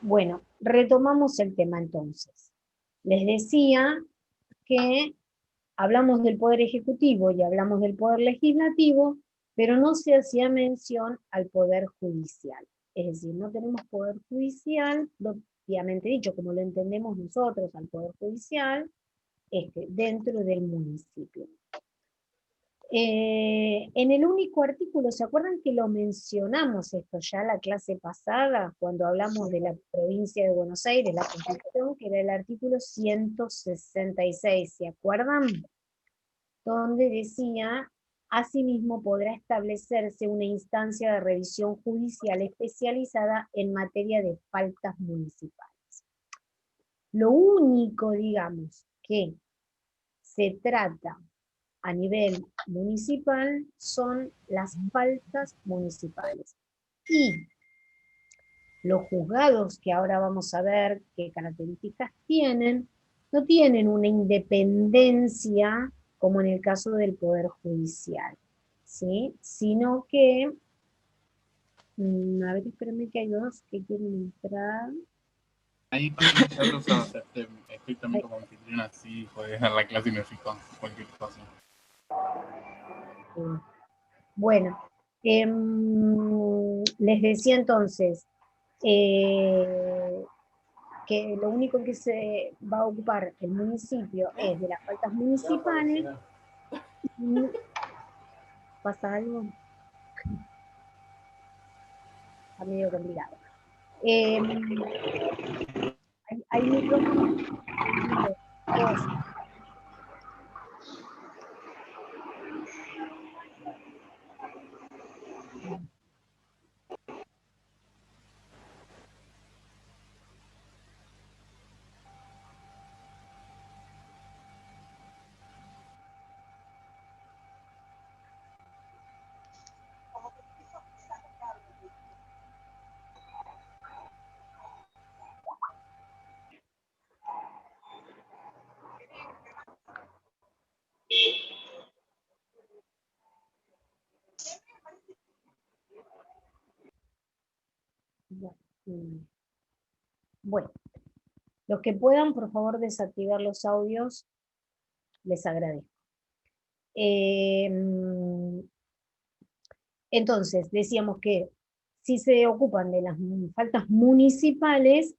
Bueno, retomamos el tema entonces. Les decía que hablamos del Poder Ejecutivo y hablamos del Poder Legislativo, pero no se hacía mención al Poder Judicial. Es decir, no tenemos Poder Judicial, propiamente dicho, como lo entendemos nosotros al Poder Judicial, dentro del municipio. En el único artículo, ¿se acuerdan que lo mencionamos esto ya la clase pasada, cuando hablamos de la provincia de Buenos Aires, la Constitución, que era el artículo 166, ¿se acuerdan? Donde decía, asimismo podrá establecerse una instancia de revisión judicial especializada en materia de faltas municipales. Lo único, digamos, que se trata a nivel municipal son las faltas municipales. Y los juzgados, que ahora vamos a ver qué características tienen, no tienen una independencia como en el caso del Poder Judicial, ¿sí? Sino que, a ver, espérenme que hay dos que quieren entrar. Ahí también ya lo usas, estoy también como anfitriona, así podés dar la clase y me fijo cualquier cosa. Bueno, les decía entonces que lo único que se va a ocupar el municipio es de las faltas municipales. ¿Pasa algo? Está medio complicado. Hay micrófonos. Bueno, los que puedan, por favor, desactivar los audios, les agradezco. Entonces, decíamos que si se ocupan de las faltas municipales,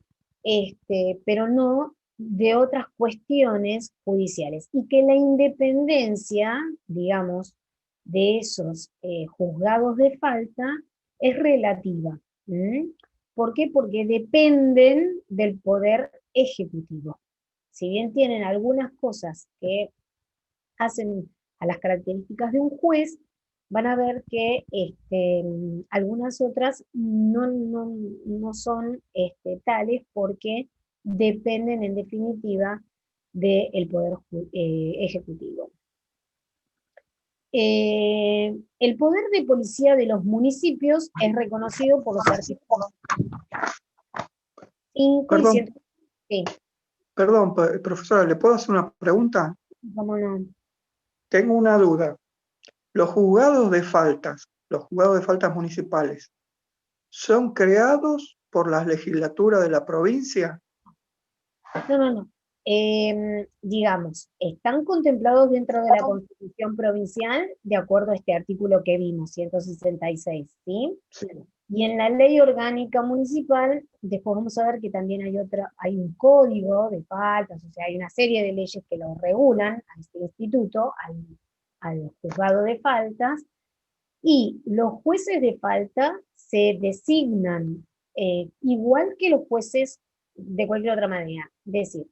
pero no de otras cuestiones judiciales, y que la independencia, digamos, de esos juzgados de falta es relativa. ¿Por qué? Porque dependen del Poder Ejecutivo. Si bien tienen algunas cosas que hacen a las características de un juez, van a ver que algunas otras no son tales, porque dependen en definitiva del Poder Ejecutivo. El poder de policía de los municipios es reconocido por los artículos 5 y 100. Sí. Perdón, profesora, ¿le puedo hacer una pregunta? ¿Cómo no? Tengo una duda. Los juzgados de faltas municipales, ¿son creados por la legislatura de la provincia? No. Digamos, están contemplados dentro de la Constitución provincial, de acuerdo a este artículo que vimos, 166, ¿sí? Sí. Y en la ley orgánica municipal, después vamos a ver que también hay un código de faltas, o sea, hay una serie de leyes que lo regulan a este instituto, al juzgado de faltas, y los jueces de falta se designan igual que los jueces de cualquier otra manera. Es decir,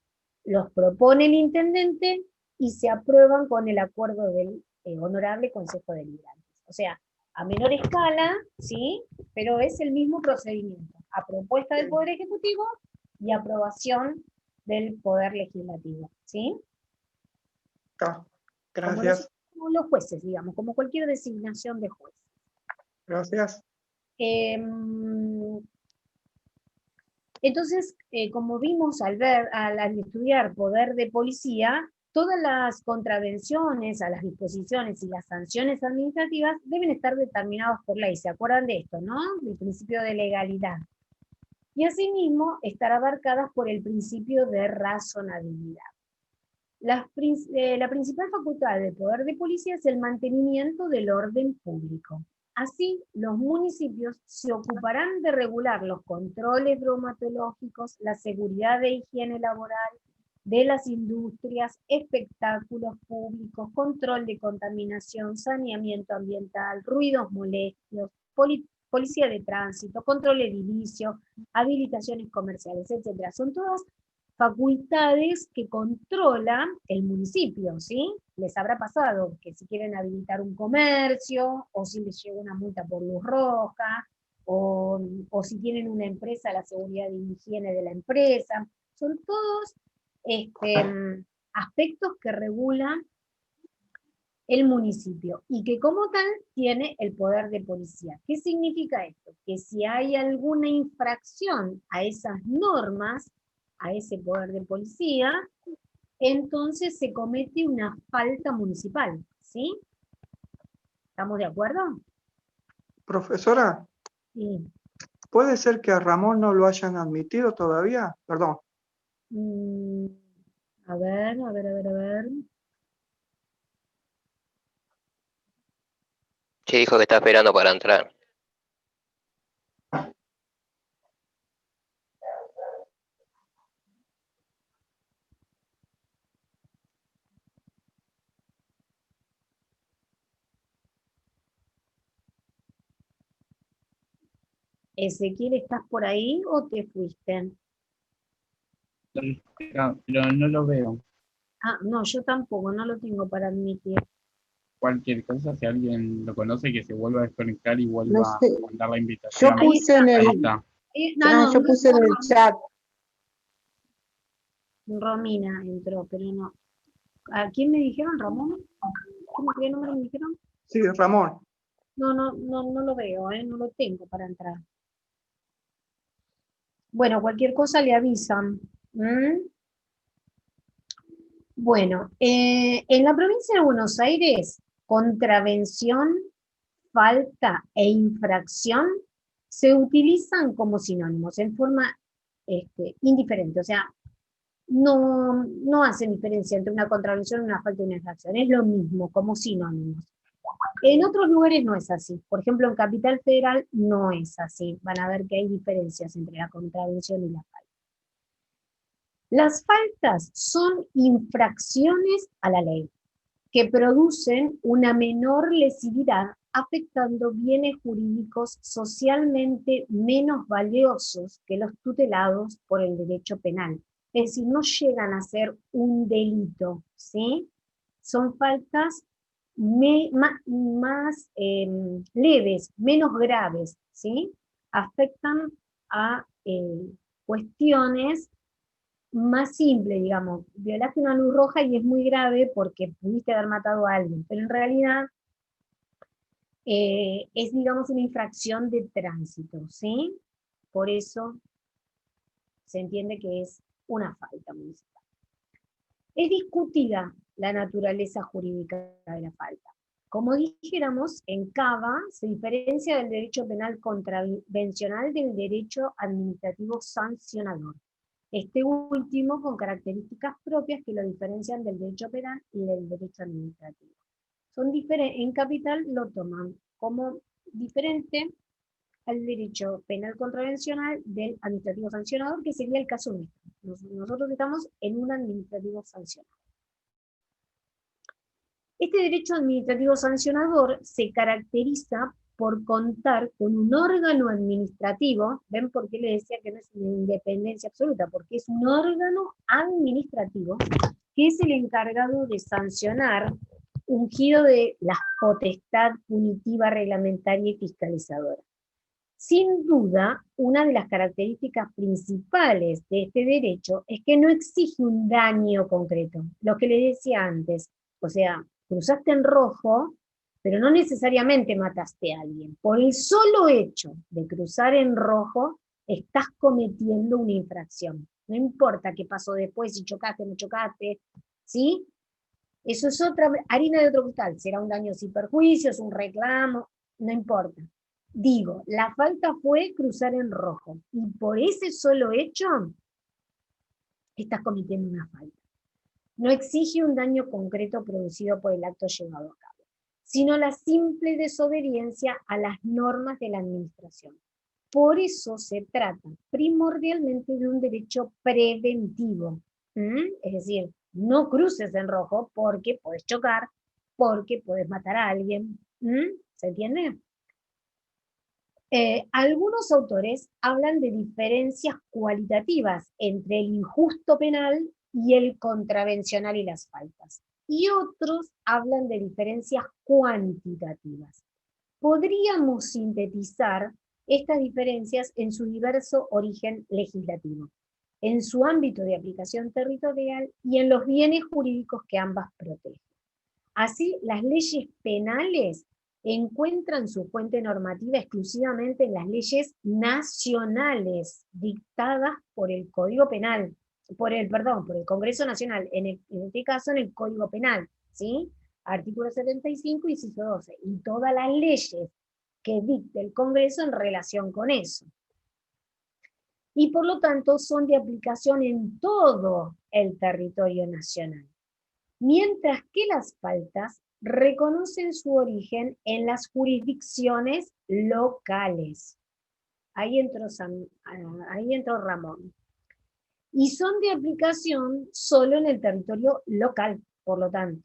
los propone el intendente y se aprueban con el acuerdo del honorable Consejo Deliberante. O sea, a menor escala, ¿sí? Pero es el mismo procedimiento, a propuesta del Poder Ejecutivo y aprobación del Poder Legislativo, ¿sí? Gracias. Como los jueces, digamos, como cualquier designación de juez. Gracias. Entonces, como vimos al estudiar poder de policía, todas las contravenciones a las disposiciones y las sanciones administrativas deben estar determinadas por ley. ¿Se acuerdan de esto, no? Del principio de legalidad. y asimismo estar abarcadas por el principio de razonabilidad. La principal facultad del poder de policía es el mantenimiento del orden público. Así, los municipios se ocuparán de regular los controles bromatológicos, la seguridad de higiene laboral, de las industrias, espectáculos públicos, control de contaminación, saneamiento ambiental, ruidos molestos, policía de tránsito, control edilicio, habilitaciones comerciales, etc. Son todas facultades que controla el municipio, ¿sí? Les habrá pasado que si quieren habilitar un comercio, o si les llega una multa por luz roja, o si tienen una empresa, la seguridad y higiene de la empresa. Son todos aspectos que regulan el municipio y que como tal tiene el poder de policía. ¿Qué significa esto? Que si hay alguna infracción a esas normas, a ese poder de policía, entonces se comete una falta municipal, ¿sí? ¿Estamos de acuerdo? Profesora, Sí. ¿puede ser que a Ramón no lo hayan admitido todavía? Perdón. A ver. Sí, dijo que está esperando para entrar. Ezequiel, ¿estás por ahí o te fuiste? Pero no lo veo. Ah, no, yo tampoco, no lo tengo para admitir. Cualquier cosa, si alguien lo conoce, que se vuelva a desconectar y No vuelva sé. a mandar la invitación. Yo puse en Ahí el, está. yo puse en el chat. Romina entró, pero no. ¿A quién me dijeron, Ramón? ¿Qué número me dijeron? Sí, Ramón. No lo veo, no lo tengo para entrar. Bueno, cualquier cosa le avisan. Bueno, en la provincia de Buenos Aires, contravención, falta e infracción se utilizan como sinónimos en forma indiferente, o sea, no hacen diferencia entre una contravención, una falta y una infracción, es lo mismo, como sinónimos. En otros lugares no es así, por ejemplo en Capital Federal no es así, van a ver que hay diferencias entre la contravención y la falta. Las faltas son infracciones a la ley, que producen una menor lesividad afectando bienes jurídicos socialmente menos valiosos que los tutelados por el derecho penal. Es decir, no llegan a ser un delito, ¿sí? Son faltas más leves, menos graves, ¿sí? Afectan a cuestiones más simple, digamos, violaste una luz roja y es muy grave porque pudiste haber matado a alguien, pero en realidad es, digamos, una infracción de tránsito, ¿sí? Por eso se entiende que es una falta municipal. Es discutida la naturaleza jurídica de la falta. Como dijéramos, en Cava se diferencia del derecho penal contravencional del derecho administrativo sancionador. Este último con características propias que lo diferencian del derecho penal y del derecho administrativo. En Capital lo toman como diferente al derecho penal contravencional del administrativo sancionador, que sería el caso nuestro. Nosotros estamos en un administrativo sancionador. Este derecho administrativo sancionador se caracteriza por contar con un órgano administrativo. ¿Ven por qué le decía que no es una independencia absoluta? Porque es un órgano administrativo que es el encargado de sancionar un giro de la potestad punitiva, reglamentaria y fiscalizadora. Sin duda, una de las características principales de este derecho es que no exige un daño concreto. Lo que le decía antes, o sea, cruzaste en rojo, pero no necesariamente mataste a alguien. Por el solo hecho de cruzar en rojo, estás cometiendo una infracción. No importa qué pasó después, si chocaste, no chocaste, ¿sí? Eso es otra harina de otro costal. Será un daño sin perjuicios, un reclamo, no importa. Digo, la falta fue cruzar en rojo, y por ese solo hecho, estás cometiendo una falta. No exige un daño concreto producido por el acto llevado a cabo, sino la simple desobediencia a las normas de la administración. Por eso se trata primordialmente de un derecho preventivo. Es decir, no cruces en rojo porque podés chocar, porque podés matar a alguien. ¿Se entiende? Algunos autores hablan de diferencias cualitativas entre el injusto penal y el contravencional y las faltas. Y otros hablan de diferencias cuantitativas. Podríamos sintetizar estas diferencias en su diverso origen legislativo, en su ámbito de aplicación territorial y en los bienes jurídicos que ambas protegen. Así, las leyes penales encuentran su fuente normativa exclusivamente en las leyes nacionales dictadas por el Código Penal, por el Congreso Nacional, en este caso en el Código Penal, ¿sí? Artículo 75, inciso 12, y todas las leyes que dicte el Congreso en relación con eso. Y por lo tanto son de aplicación en todo el territorio nacional. Mientras que las faltas reconocen su origen en las jurisdicciones locales. Ahí entró Ramón. Y son de aplicación solo en el territorio local, por lo tanto.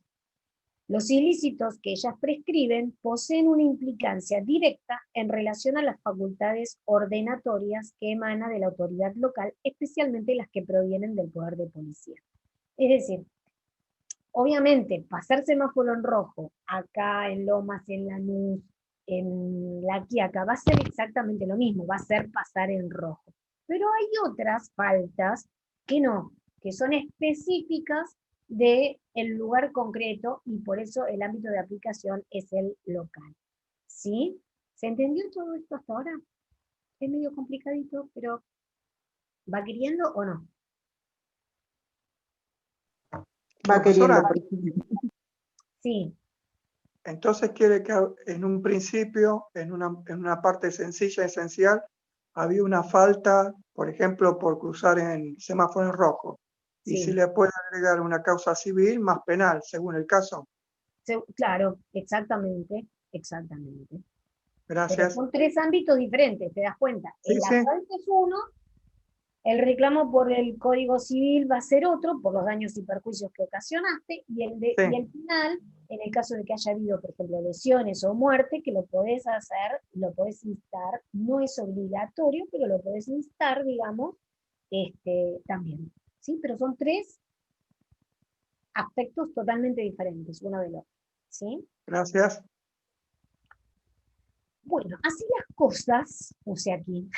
Los ilícitos que ellas prescriben poseen una implicancia directa en relación a las facultades ordenatorias que emanan de la autoridad local, especialmente las que provienen del poder de policía. Es decir, obviamente, pasar semáforo en rojo, acá en Lomas, en Lanús, en La Quiaca, va a ser exactamente lo mismo, va a ser pasar en rojo. Pero hay otras faltas que no, que son específicas del lugar concreto y por eso el ámbito de aplicación es el local. ¿Sí? ¿Se entendió todo esto hasta ahora? Es medio complicadito, pero ¿va queriendo o no? Va queriendo. Sí. Entonces quiere que en un principio, en una parte sencilla, esencial, había una falta, por ejemplo, por cruzar en semáforo en rojo. Y Sí. si le puede agregar una causa civil más penal, según el caso. Claro, exactamente. Pero Gracias. son tres ámbitos diferentes, ¿te das cuenta? Sí, La sí. falta es uno, el reclamo por el Código Civil va a ser otro, por los daños y perjuicios que ocasionaste, y el penal, en el caso de que haya habido, por ejemplo, lesiones o muerte, que lo podés hacer, lo podés instar, no es obligatorio, pero lo podés instar, digamos, también. ¿Sí? Pero son tres aspectos totalmente diferentes, uno del otro. ¿Sí? Gracias. Bueno, así las cosas, puse aquí,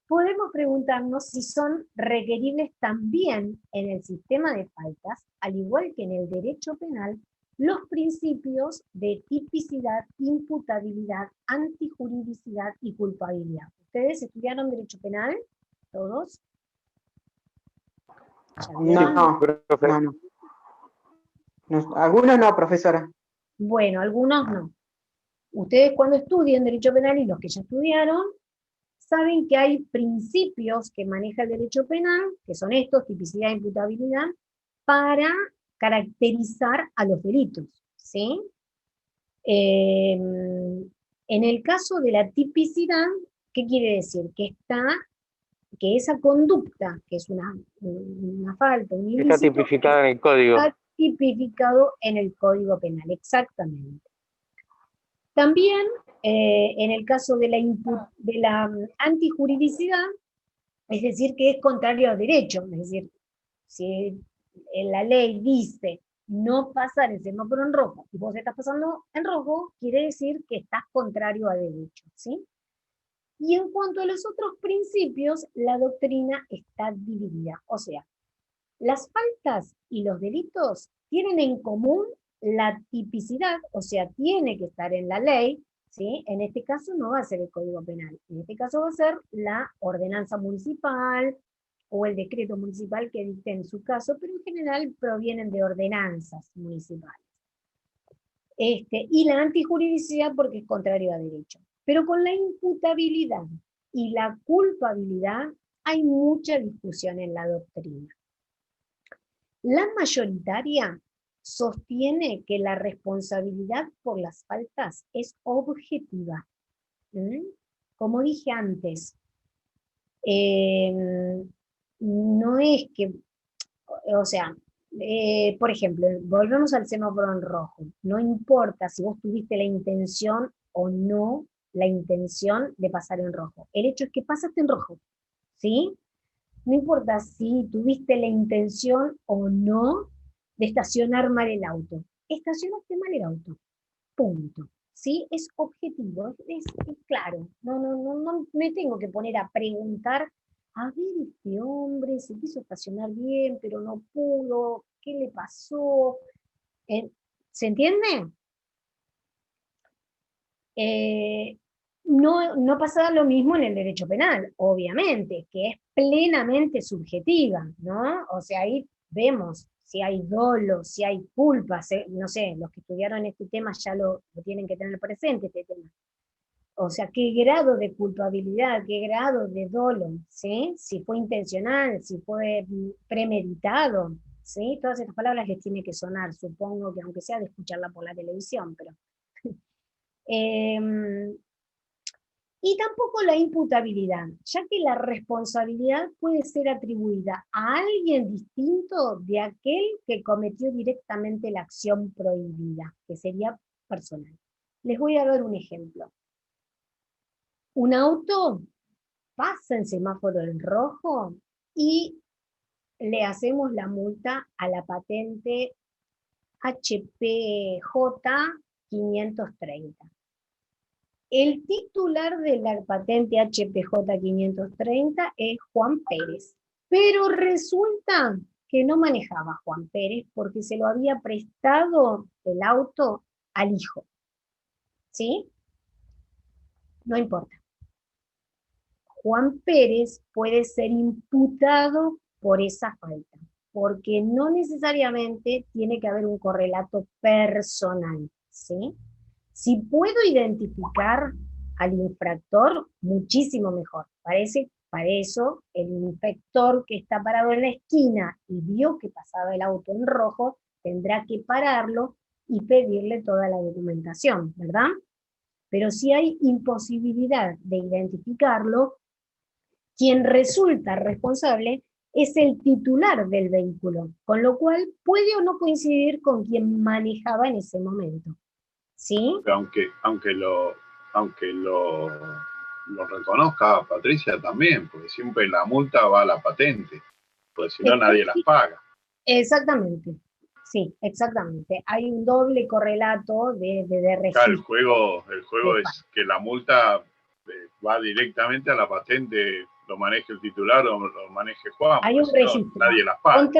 podemos preguntarnos si son requeribles también en el sistema de faltas, al igual que en el derecho penal, los principios de tipicidad, imputabilidad, antijuridicidad y culpabilidad. ¿Ustedes estudiaron derecho penal? ¿Todos? No. Algunos no, profesora. Bueno, algunos no. Ustedes cuando estudien derecho penal y los que ya estudiaron, saben que hay principios que maneja el derecho penal, que son estos, tipicidad e imputabilidad, para caracterizar a los delitos, ¿sí? En el caso de la tipicidad, ¿qué quiere decir? Que esa conducta, que es una falta, un ilícito, Está tipificada en el código. Está tipificado en el Código Penal, exactamente. También, en el caso de la antijuridicidad, es decir, que es contrario al derecho, es decir, si en la ley dice no pasar el semáforo en rojo, y vos estás pasando en rojo, quiere decir que estás contrario al derecho, ¿sí? Y en cuanto a los otros principios, la doctrina está dividida, o sea, las faltas y los delitos tienen en común la tipicidad, o sea, tiene que estar en la ley, ¿sí? En este caso no va a ser el Código Penal, en este caso va a ser la ordenanza municipal o el decreto municipal que dicte en su caso, pero en general provienen de ordenanzas municipales. Y la antijuridicidad porque es contrario a derecho. Pero con la imputabilidad y la culpabilidad hay mucha discusión en la doctrina. La mayoritaria sostiene que la responsabilidad por las faltas es objetiva. Como dije antes, no es que, o sea, por ejemplo, volvemos al semáforo en rojo. No importa si vos tuviste la intención o no la intención de pasar en rojo. El hecho es que pasaste en rojo, ¿sí? No importa si tuviste la intención o no de estacionar mal el auto. Estacionaste mal el auto. Punto. ¿Sí? Es objetivo, es claro. No me tengo que poner a preguntar, a ver, este hombre se quiso estacionar bien, pero no pudo, ¿qué le pasó? ¿Se entiende? No pasa lo mismo en el derecho penal, obviamente, que es plenamente subjetiva, ¿no? O sea, ahí vemos si hay dolo, si hay culpa, no sé, los que estudiaron este tema ya lo tienen que tener presente, este tema. O sea, qué grado de culpabilidad, qué grado de dolo, ¿sí? Si fue intencional, si fue premeditado, ¿sí? Todas estas palabras les tiene que sonar, supongo que aunque sea de escucharla por la televisión, pero... Y tampoco la imputabilidad, ya que la responsabilidad puede ser atribuida a alguien distinto de aquel que cometió directamente la acción prohibida, que sería personal. Les voy a dar un ejemplo. Un auto pasa en semáforo en rojo y le hacemos la multa a la patente HPJ 530. El titular de la patente HPJ 530 es Juan Pérez, pero resulta que no manejaba Juan Pérez porque se lo había prestado el auto al hijo. ¿Sí? No importa. Juan Pérez puede ser imputado por esa falta, porque no necesariamente tiene que haber un correlato personal, ¿sí? Si puedo identificar al infractor, muchísimo mejor. Para eso, el inspector que está parado en la esquina y vio que pasaba el auto en rojo, tendrá que pararlo y pedirle toda la documentación, ¿verdad? Pero si hay imposibilidad de identificarlo, quien resulta responsable es el titular del vehículo, con lo cual puede o no coincidir con quien manejaba en ese momento. ¿Sí? Aunque lo reconozca Patricia también, porque siempre la multa va a la patente, porque si no nadie las paga. Exactamente, sí, exactamente. Hay un doble correlato de registro. Claro, el juego es que la multa va directamente a la patente, lo maneje el titular o lo maneje Juan, hay un registro nadie las paga.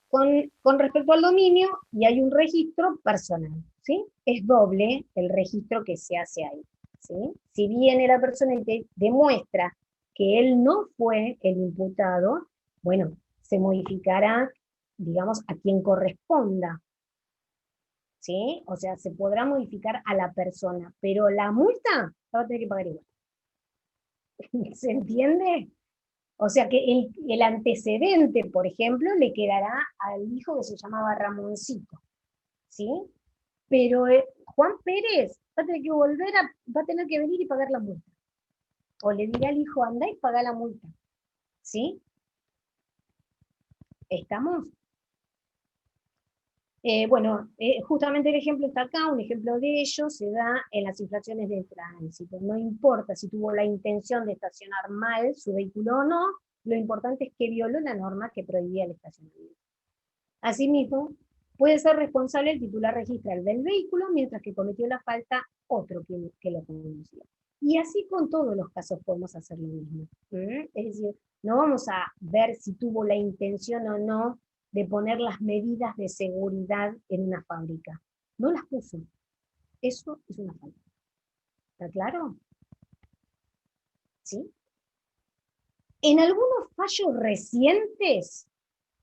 Con respecto al dominio, y hay un registro personal, ¿sí? Es doble el registro que se hace ahí, ¿sí? Si viene la persona y te demuestra que él no fue el imputado, bueno, se modificará, digamos, a quien corresponda, ¿sí? O sea, se podrá modificar a la persona, pero la multa la va a tener que pagar igual. ¿Se entiende? O sea que el antecedente, por ejemplo, le quedará al hijo que se llamaba Ramoncito, ¿sí? Pero Juan Pérez va a tener que va a tener que venir y pagar la multa. O le dirá al hijo, anda y paga la multa, ¿sí? ¿Estamos? Bueno, justamente el ejemplo está acá, un ejemplo de ello se da en las infracciones de tránsito. No importa si tuvo la intención de estacionar mal su vehículo o no, lo importante es que violó la norma que prohibía el estacionamiento. Asimismo, puede ser responsable el titular registral del vehículo, mientras que cometió la falta otro que lo conducía. Y así con todos los casos podemos hacer lo mismo. Es decir, no vamos a ver si tuvo la intención o no de poner las medidas de seguridad en una fábrica. No las puso. Eso es una falta. ¿Está claro? ¿Sí? En algunos fallos recientes,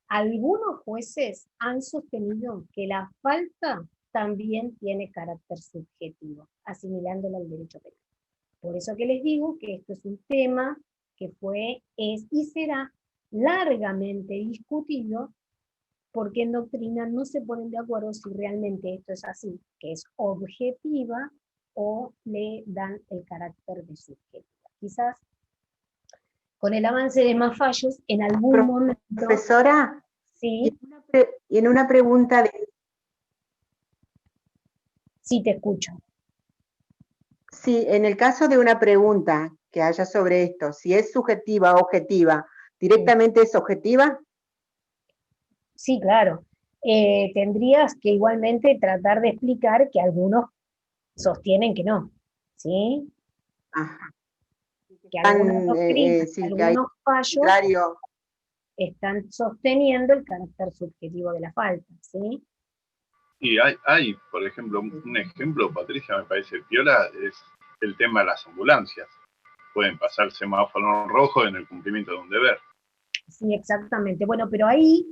algunos jueces han sostenido que la falta también tiene carácter subjetivo, asimilándola al derecho penal. Por eso que les digo que esto es un tema que fue, es y será largamente discutido, porque en doctrina no se ponen de acuerdo si realmente esto es así, que es objetiva, o le dan el carácter de subjetiva. Quizás con el avance de más fallos, en algún momento... Profesora, Sí, y en una pregunta de... sí te escucho. Sí, en el caso de una pregunta que haya sobre esto, si es subjetiva o objetiva, ¿directamente es objetiva? Sí, claro. Tendrías que igualmente tratar de explicar que algunos sostienen que no, ¿sí? Ajá. Que algunas doctrinas, Sí, que hay algunos fallos contrario. están sosteniendo el carácter subjetivo de la falta, ¿sí? Y hay, por ejemplo, un ejemplo, Patricia, me parece piola, es el tema de las ambulancias. Pueden pasar semáforo rojo en el cumplimiento de un deber. Sí, exactamente. Bueno, pero ahí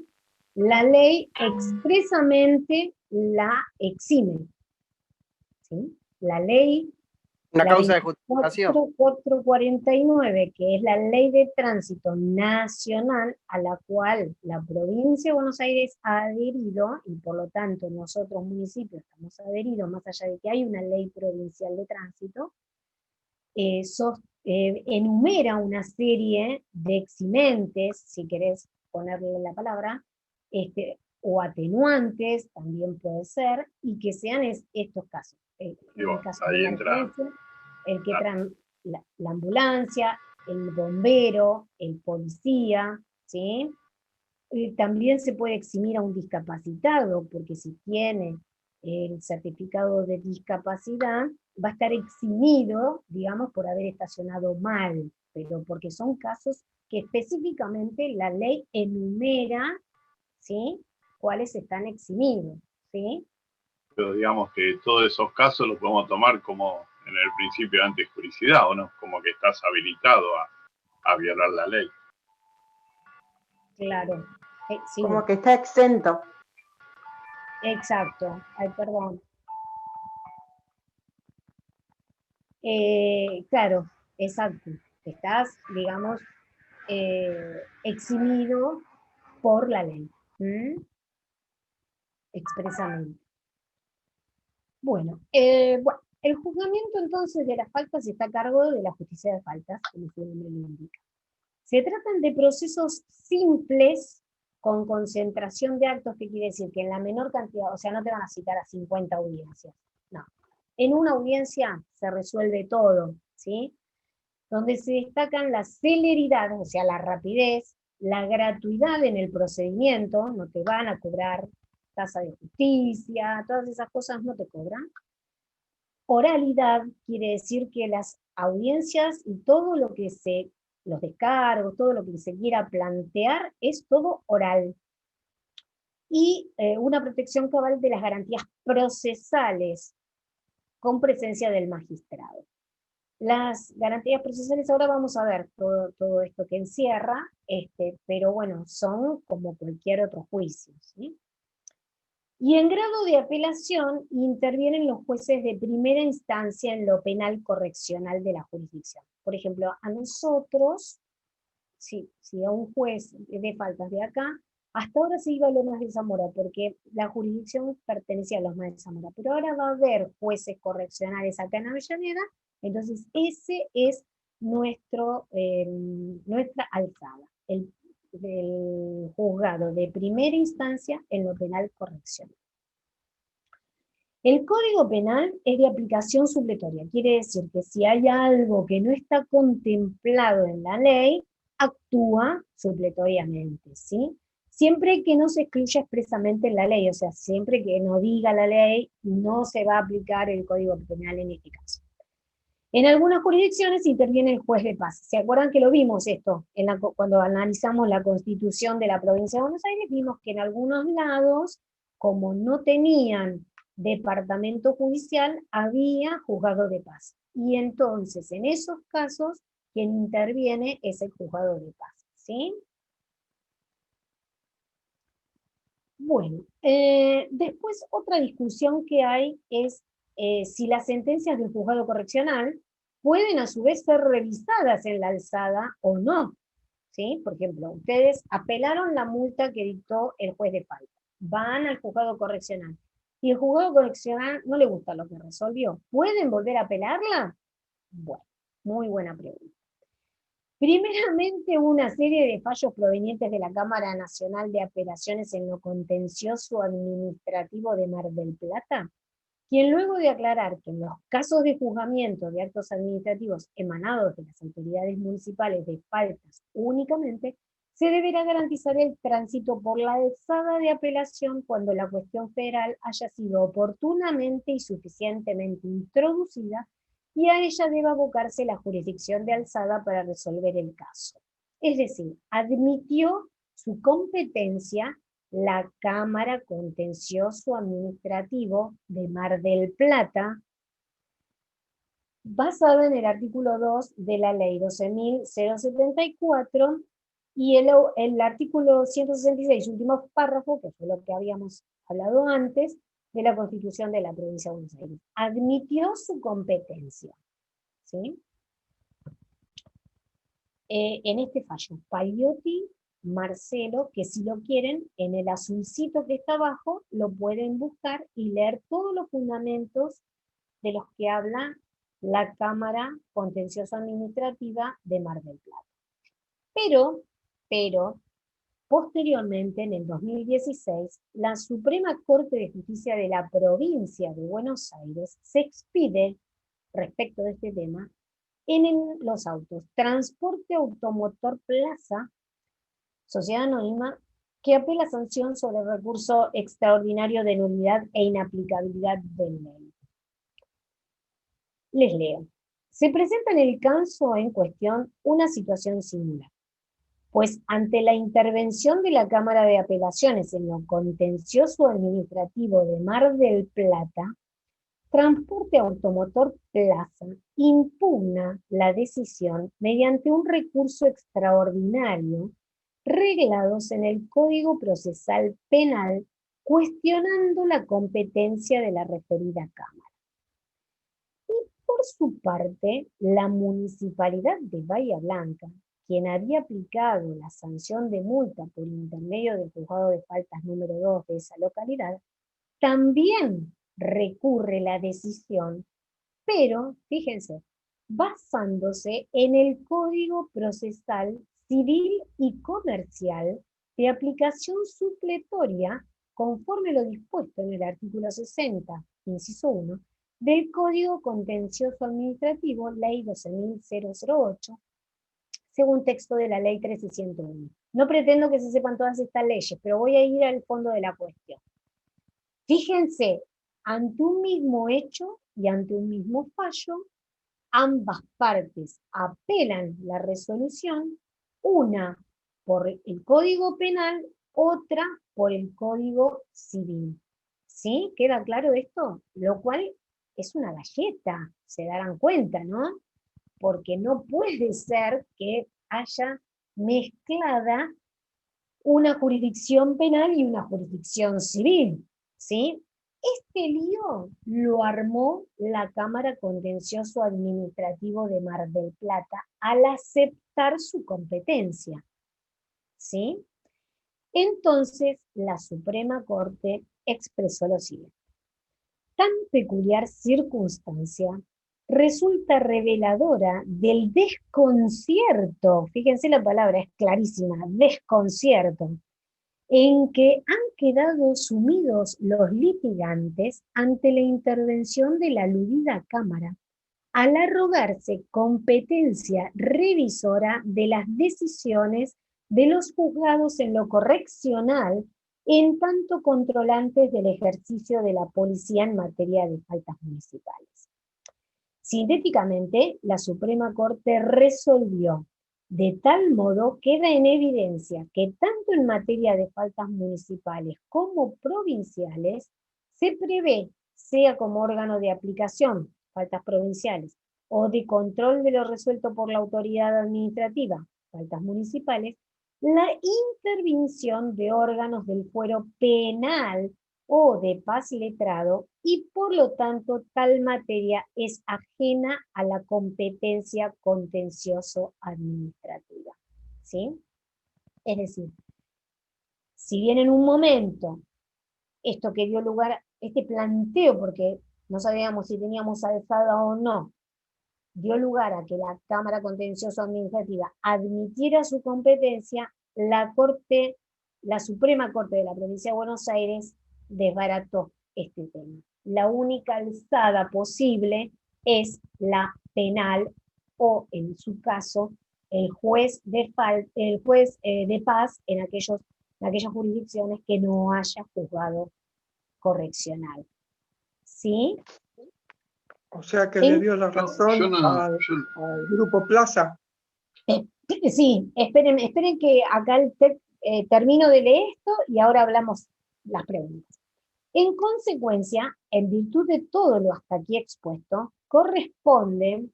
la ley expresamente la exime, ¿sí? La ley, Una la causa de justificación. 2449, que es la ley de tránsito nacional a la cual la provincia de Buenos Aires ha adherido, y por lo tanto nosotros municipios estamos adheridos, más allá de que hay una ley provincial de tránsito, enumera una serie de eximentes, si querés ponerle la palabra, o atenuantes, también puede ser, y que sean estos casos. En el caso de Ahí entra. emergencia, el que trae la ambulancia, el bombero, el policía, ¿sí? También se puede eximir a un discapacitado, porque si tiene el certificado de discapacidad, va a estar eximido, digamos, por haber estacionado mal, pero porque son casos que específicamente la ley enumera, ¿sí?, cuáles están eximidos, ¿sí? Pero digamos que todos esos casos los podemos tomar como en el principio de antijuricidad, ¿o no? Como que estás habilitado a violar la ley. Claro, sí. Como que está exento. Exacto. Ay, perdón. Claro, exacto. Estás, digamos, eximido por la ley. Expresamente. Bueno, el juzgamiento entonces de las faltas está a cargo de la justicia de faltas, como su nombre lo indica. Se tratan de procesos simples con concentración de actos, que quiere decir que en la menor cantidad, o sea, no te van a citar a 50 audiencias, no. En una audiencia se resuelve todo, ¿sí? Donde se destacan la celeridad, o sea, la rapidez, la gratuidad en el procedimiento, no te van a cobrar tasa de justicia, todas esas cosas no te cobran. Oralidad quiere decir que las audiencias y todo lo que los descargos, todo lo que se quiera plantear, es todo oral. Y una protección cabal de las garantías procesales, con presencia del magistrado. Las garantías procesales, ahora vamos a ver todo esto que encierra, pero bueno, son como cualquier otro juicio, ¿sí? Y en grado de apelación intervienen los jueces de primera instancia en lo penal correccional de la jurisdicción. Por ejemplo, a nosotros, si a un juez de faltas de acá, hasta ahora se iba a Lomas de Zamora, porque la jurisdicción pertenecía a Lomas de Zamora, pero ahora va a haber jueces correccionales acá en Avellaneda, entonces ese es nuestra alzada, del juzgado de primera instancia en lo penal correccional. El Código Penal es de aplicación supletoria, quiere decir que si hay algo que no está contemplado en la ley, actúa supletoriamente, ¿sí? Siempre que no se excluya expresamente en la ley, o sea, siempre que no diga la ley, no se va a aplicar el Código Penal en este caso. En algunas jurisdicciones interviene el juez de paz. ¿Se acuerdan que lo vimos esto? Cuando analizamos la Constitución de la provincia de Buenos Aires, vimos que en algunos lados, como no tenían departamento judicial, había juzgado de paz. Y entonces, en esos casos, quien interviene es el juzgado de paz, ¿sí? Bueno, después otra discusión que hay es si las sentencias del juzgado correccional pueden a su vez ser revisadas en la alzada o no. ¿Sí? Por ejemplo, ustedes apelaron la multa que dictó el juez de falta, van al juzgado correccional, y el juzgado correccional no le gusta lo que resolvió. ¿Pueden volver a apelarla? Bueno, muy buena pregunta. Primeramente, una serie de fallos provenientes de la Cámara Nacional de Apelaciones en lo Contencioso Administrativo de Mar del Plata, quien luego de aclarar que en los casos de juzgamiento de actos administrativos emanados de las autoridades municipales de faltas únicamente, se deberá garantizar el tránsito por la alzada de apelación cuando la cuestión federal haya sido oportunamente y suficientemente introducida y a ella deba abocarse la jurisdicción de alzada para resolver el caso. Es decir, admitió su competencia la Cámara Contencioso Administrativo de Mar del Plata, basada en el artículo 2 de la Ley 12.074 y el artículo 166, último párrafo, que fue lo que habíamos hablado antes, de la Constitución de la Provincia de Buenos Aires. Admitió su competencia. ¿Sí? En este fallo, Pagliotti, Marcelo, que si lo quieren, en el azulcito que está abajo, lo pueden buscar y leer todos los fundamentos de los que habla la Cámara Contencioso Administrativa de Mar del Plata. Pero, posteriormente, en el 2016, la Suprema Corte de Justicia de la Provincia de Buenos Aires se expide, respecto de este tema, en los autos Transporte Automotor Plaza, Sociedad Anónima, que apela sanción sobre el recurso extraordinario de nulidad e inaplicabilidad de ley. Les leo. Se presenta en el caso en cuestión una situación singular, pues ante la intervención de la Cámara de Apelaciones en lo contencioso administrativo de Mar del Plata, Transporte Automotor Plaza impugna la decisión mediante un recurso extraordinario reglados en el Código Procesal Penal, cuestionando la competencia de la referida Cámara. Y por su parte, la Municipalidad de Bahía Blanca, quien había aplicado la sanción de multa por intermedio del Juzgado de Faltas número 2 de esa localidad, también recurre la decisión, pero, fíjense, basándose en el Código Procesal Civil y Comercial de aplicación supletoria, conforme lo dispuesto en el artículo 60, inciso 1, del Código Contencioso Administrativo, Ley 12.008, según texto de la Ley 1301. No pretendo que se sepan todas estas leyes, pero voy a ir al fondo de la cuestión. Fíjense, ante un mismo hecho y ante un mismo fallo, ambas partes apelan la resolución, una por el Código Penal, otra por el Código Civil. ¿Sí? ¿Queda claro esto? Lo cual es una galleta, se darán cuenta, ¿no? Porque no puede ser que haya mezclada una jurisdicción penal y una jurisdicción civil, ¿sí? Este lío lo armó la Cámara Contencioso Administrativo de Mar del Plata al aceptar su competencia, ¿sí? Entonces, la Suprema Corte expresó lo siguiente. Tan peculiar circunstancia resulta reveladora del desconcierto, fíjense la palabra, es clarísima, desconcierto, en que han quedado sumidos los litigantes ante la intervención de la aludida Cámara, al arrogarse competencia revisora de las decisiones de los juzgados en lo correccional, en tanto controlantes del ejercicio de la policía en materia de faltas municipales. Sintéticamente, la Suprema Corte resolvió: de tal modo queda en evidencia que tanto en materia de faltas municipales como provinciales se prevé, sea como órgano de aplicación, faltas provinciales, o de control de lo resuelto por la autoridad administrativa, faltas municipales, la intervención de órganos del fuero penal o de paz letrado, y por lo tanto tal materia es ajena a la competencia contencioso-administrativa. ¿Sí? Es decir, si bien en un momento esto que dio lugar, este planteo, porque no sabíamos si teníamos alzada o no, dio lugar a que la Cámara Contencioso-Administrativa admitiera su competencia, la Suprema Corte de la Provincia de Buenos Aires desbarató este tema. La única alzada posible es la penal o, en su caso, el juez de paz en aquellas jurisdicciones que no haya juzgado correccional. ¿Sí? O sea que le dio la razón al Grupo Plaza. Sí, esperen que acá termino de leer esto y ahora hablamos las preguntas. En consecuencia, en virtud de todo lo hasta aquí expuesto, corresponde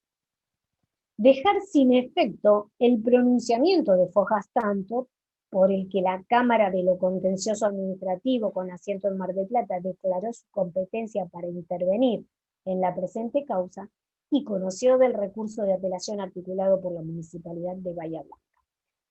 dejar sin efecto el pronunciamiento de Fojas Tanto, por el que la Cámara de lo Contencioso Administrativo con asiento en Mar del Plata declaró su competencia para intervenir en la presente causa y conoció del recurso de apelación articulado por la Municipalidad de Bahía Blanca.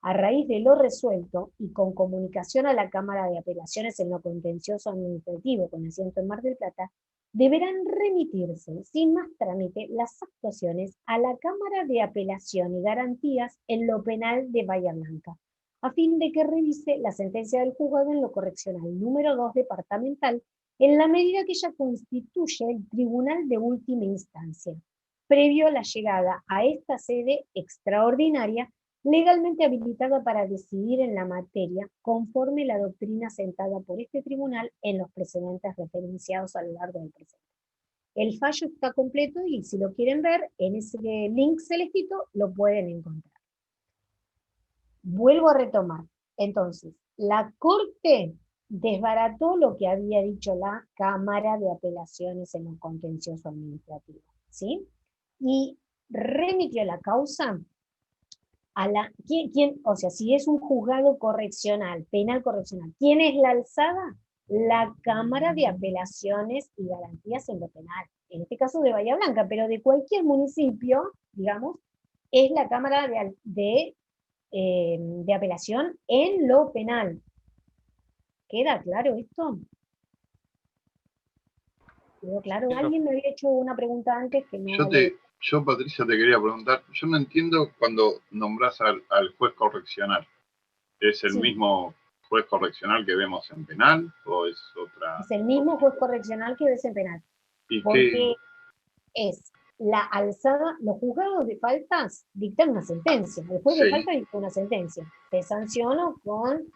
A raíz de lo resuelto y con comunicación a la Cámara de Apelaciones en lo Contencioso Administrativo con asiento en Mar del Plata, deberán remitirse sin más trámite las actuaciones a la Cámara de Apelación y Garantías en lo penal de Bahía Blanca, a fin de que revise la sentencia del juzgado en lo correccional número 2 departamental, en la medida que ella constituye el tribunal de última instancia, previo a la llegada a esta sede extraordinaria, legalmente habilitada para decidir en la materia, conforme la doctrina sentada por este tribunal en los precedentes referenciados a lo largo del presente. El fallo está completo y si lo quieren ver, en ese link celestito lo pueden encontrar. Vuelvo a retomar. Entonces, la Corte desbarató lo que había dicho la Cámara de Apelaciones en el contencioso administrativo, ¿sí? Y remitió la causa a la... o sea, si es un juzgado correccional, penal correccional, ¿quién es la alzada? La Cámara de Apelaciones y Garantías en lo penal. En este caso de Bahía Blanca, pero de cualquier municipio, digamos, es la Cámara de apelación en lo penal. ¿Queda claro esto? ¿Quedó claro? Alguien me había hecho una pregunta antes que no... Yo, Patricia, te quería preguntar, yo no entiendo cuando nombrás al juez correccional. ¿Es el mismo juez correccional que vemos en penal o es otra? Es el mismo juez correccional que ves en penal. Porque es la alzada, los juzgados de faltas dictan una sentencia. El juez de falta dicta una sentencia. Te sanciono con...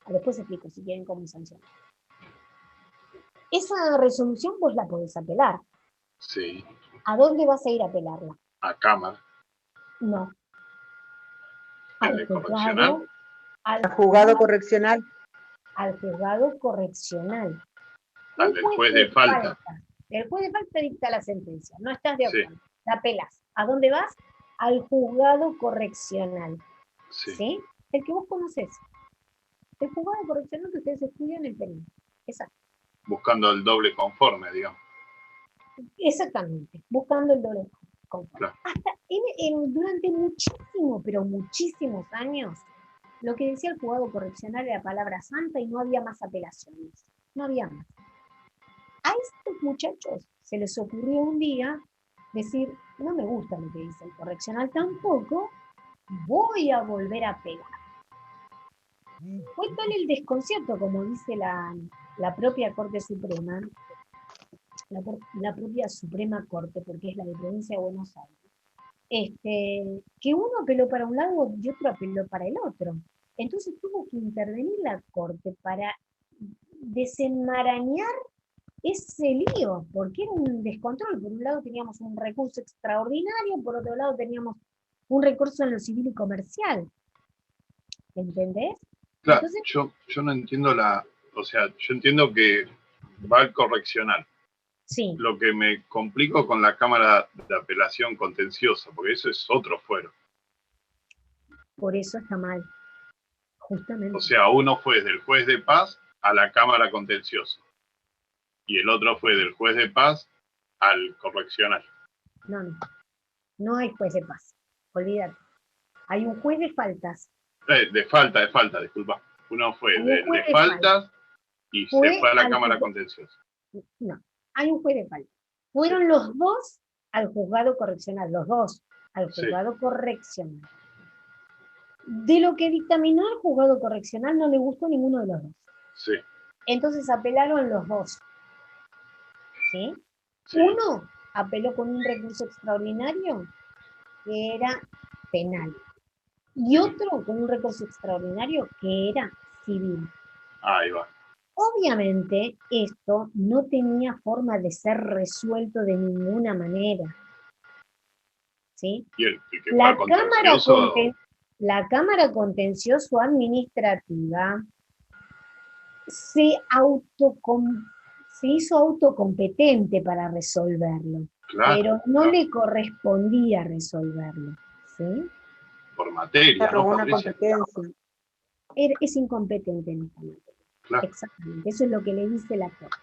Después explico si quieren cómo sancionar. Esa resolución vos la podés apelar. Sí. ¿A dónde vas a ir a apelarla? A Cámara. No. ¿Al correccional? Al juzgado correccional. Al juzgado correccional. Al del juez de falta. El juez de falta dicta la sentencia. No estás de acuerdo. La apelas. ¿A dónde vas? Al juzgado correccional. ¿Sí? El que vos conocés. El juzgado correccional que ustedes estudian en penal. Exacto. Buscando el doble conforme, digamos. Exactamente, buscando el doble conforme. Claro. Hasta durante muchísimos años, lo que decía el juzgado correccional era palabra santa y no había más apelaciones. No había más. A estos muchachos se les ocurrió un día decir, no me gusta lo que dice el correccional tampoco, voy a volver a apelar. Fue tal el desconcierto, como dice la propia Corte Suprema, la propia Suprema Corte, porque es la de Provincia de Buenos Aires, que uno apeló para un lado y otro apeló para el otro. Entonces tuvo que intervenir la Corte para desenmarañar ese lío, porque era un descontrol. Por un lado teníamos un recurso extraordinario, por otro lado teníamos un recurso en lo civil y comercial. ¿Entendés? Claro, entonces, yo no entiendo o sea, yo entiendo que va al correccional. Sí. Lo que me complico con la Cámara de Apelación Contenciosa, porque eso es otro fuero. Por eso está mal, justamente. O sea, uno fue del juez de paz a la Cámara Contenciosa. Y el otro fue del juez de paz al correccional. No hay juez de paz, olvídate. Hay un juez de faltas. De falta, disculpa. Uno fue de faltas y se fue a la Cámara Contenciosa. No, hay un juez de faltas. Fueron los dos al juzgado correccional, los dos al juzgado correccional. De lo que dictaminó el juzgado correccional no le gustó ninguno de los dos. Sí. Entonces apelaron los dos. ¿Sí? Uno apeló con un recurso extraordinario que era penal. Y otro con un recurso extraordinario que era civil. Ahí va. Obviamente, esto no tenía forma de ser resuelto de ninguna manera. ¿Sí? ¿Y el que fue al contencioso? La Cámara Contencioso Administrativa se hizo autocompetente para resolverlo, pero no le correspondía resolverlo. ¿Sí? Por materia, ¿no, Patricia? Es incompetente en esta materia. Claro. Exactamente, eso es lo que le dice la Corte.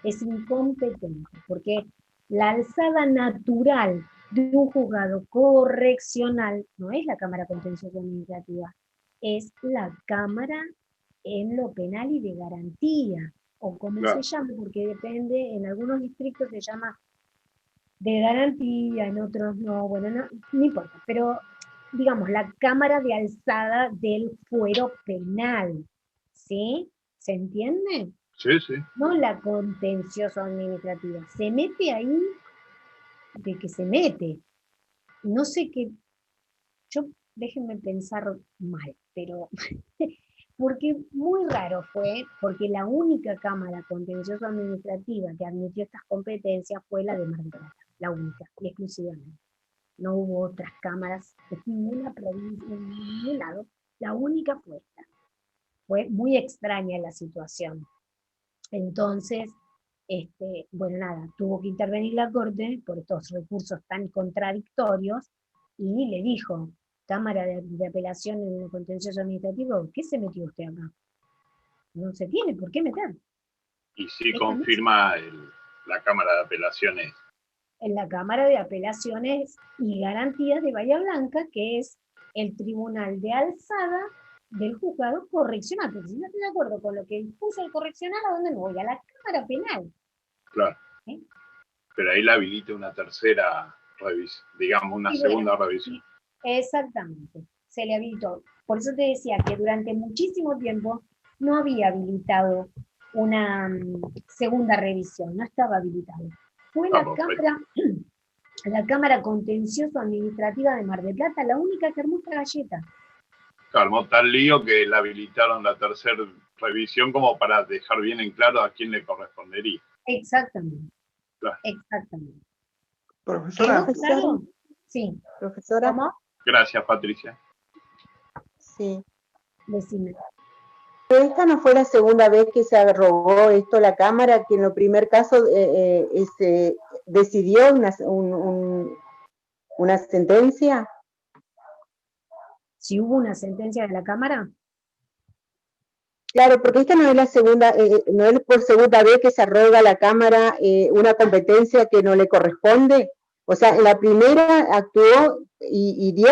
Es incompetente, porque la alzada natural de un juzgado correccional no es la Cámara Contenciosa Administrativa, es la Cámara en lo penal y de garantía, o como se llama, porque depende, en algunos distritos se llama de garantía, en otros no, bueno, no importa, pero digamos, la Cámara de alzada del fuero penal, ¿sí? ¿Se entiende? Sí, sí. No la contencioso administrativa. Se mete ahí de que se mete. No sé qué, déjenme pensar mal, pero porque muy raro fue, porque la única Cámara Contencioso Administrativa que admitió estas competencias fue la de Mar del Plata, la única, y exclusivamente. No hubo otras cámaras de ninguna provincia, en ningún lado. La única fue esta. Fue muy extraña la situación. Entonces, bueno, nada, tuvo que intervenir la Corte por estos recursos tan contradictorios y le dijo, Cámara de Apelación en el Contencioso Administrativo, ¿qué se metió usted acá? No se tiene por qué meter. Y sí confirma la Cámara de Apelaciones. En la Cámara de Apelaciones y Garantías de Bahía Blanca, que es el tribunal de alzada del juzgado correccional. Porque si no estoy de acuerdo con lo que dispuso el correccional, ¿a dónde me voy? A la Cámara Penal. Claro. ¿Sí? Pero ahí la habilita una tercera revisión, digamos, una segunda revisión. Exactamente, se le habilitó. Por eso te decía que durante muchísimo tiempo no había habilitado una segunda revisión, no estaba habilitado. Fue la Cámara Contencioso Administrativa de Mar del Plata la única que armó esta galleta. Armó tal lío que le habilitaron la tercera revisión como para dejar bien en claro a quién le correspondería. Exactamente. Claro. Exactamente. Profesora. ¿Claro? Sí. Profesora. ¿Cómo? Gracias, Patricia. Sí. Decime. Pero esta no fue la segunda vez que se arrogó esto la Cámara, que en el primer caso decidió una sentencia. Si hubo una sentencia de la Cámara. Claro, porque esta no es la segunda, no es por segunda vez que se arroga la Cámara una competencia que no le corresponde. O sea, en la primera actuó y dio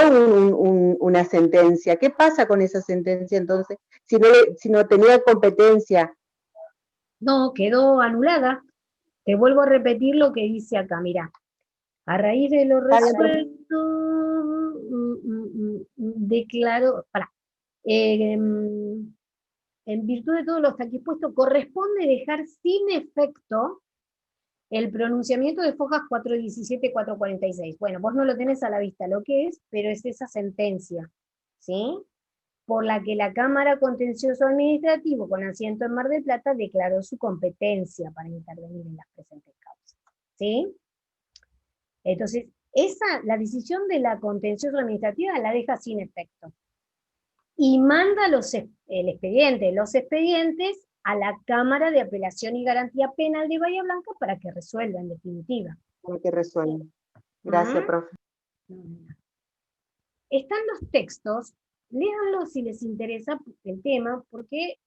una sentencia. ¿Qué pasa con esa sentencia entonces? Si no tenía competencia. No, quedó anulada. Te vuelvo a repetir lo que dice acá, mirá. A raíz de lo resuelto, declaró, en virtud de todo lo aquí expuesto, corresponde dejar sin efecto el pronunciamiento de Fojas 417 y 446. Bueno, vos no lo tenés a la vista lo que es, pero es esa sentencia, ¿sí? Por la que la Cámara Contencioso Administrativo, con asiento en Mar del Plata, declaró su competencia para intervenir en las presentes causas, ¿sí? Entonces, la decisión de la Contencioso Administrativa la deja sin efecto. Y manda los expedientes a la Cámara de Apelación y Garantía Penal de Bahía Blanca para que resuelva en definitiva. Para que resuelva. Gracias, profe. Están los textos, léanlos si les interesa el tema, porque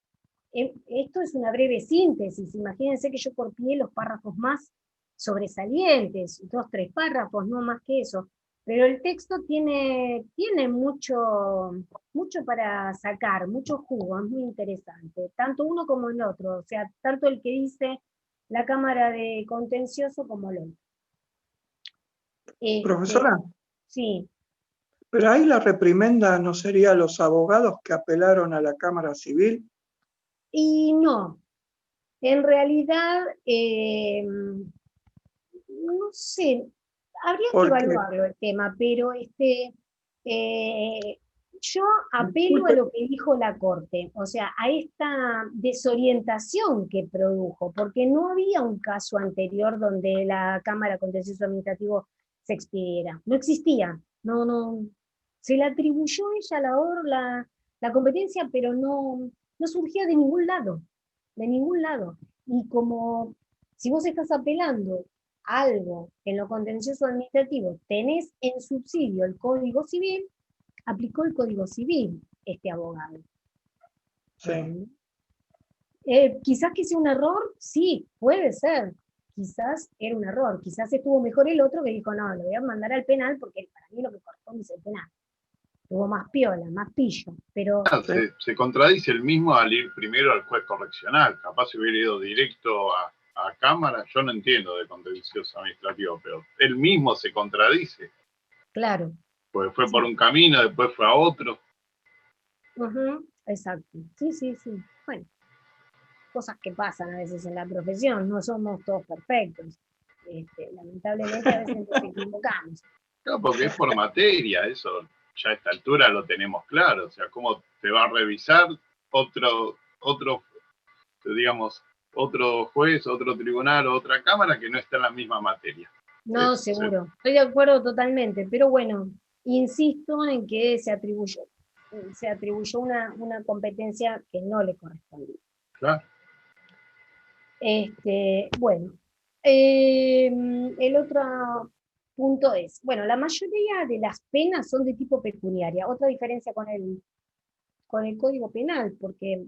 esto es una breve síntesis, imagínense que yo copié los párrafos más sobresalientes, 2, 3 párrafos, no más que eso, pero el texto tiene mucho para sacar, mucho jugo, es muy interesante, tanto uno como el otro, o sea, tanto el que dice la Cámara de Contencioso como el otro. Profesora, Sí. pero ahí la reprimenda no sería los abogados que apelaron a la Cámara Civil. Y no, en realidad, no sé, habría que Porque, evaluarlo el tema, pero yo apelo a disculpe, lo que dijo la Corte, o sea, a esta desorientación que produjo, porque no había un caso anterior donde la Cámara Contencioso Administrativo se expidiera, no existía, no, se le atribuyó a ella la competencia, pero no surgía de ningún lado, de ningún lado. Y como si vos estás apelando algo en lo contencioso administrativo, tenés en subsidio el Código Civil, aplicó el Código Civil este abogado. sí. Quizás que sea un error, sí, puede ser. Quizás era un error, quizás estuvo mejor el otro que dijo, no, lo voy a mandar al penal porque para mí lo que corresponde es el penal. Tuvo más piola, más pillo, pero... Se contradice el mismo al ir primero al juez correccional. Capaz si hubiera ido directo a Cámara, yo no entiendo de contencioso administrativo, pero él mismo se contradice. Claro. Pues fue por un camino, después fue a otro. Exacto. Sí. Bueno, cosas que pasan a veces en la profesión, no somos todos perfectos. Lamentablemente a veces nos equivocamos. Claro, porque es por materia, eso ya a esta altura lo tenemos claro. O sea, ¿cómo te va a revisar otro digamos, otro juez, otro tribunal o otra cámara que no está en la misma materia? No, seguro. Estoy de acuerdo totalmente, pero bueno, insisto en que se atribuyó una competencia que no le correspondía. Claro. Bueno, el otro punto es, bueno, la mayoría de las penas son de tipo pecuniaria. Otra diferencia con el Código Penal, porque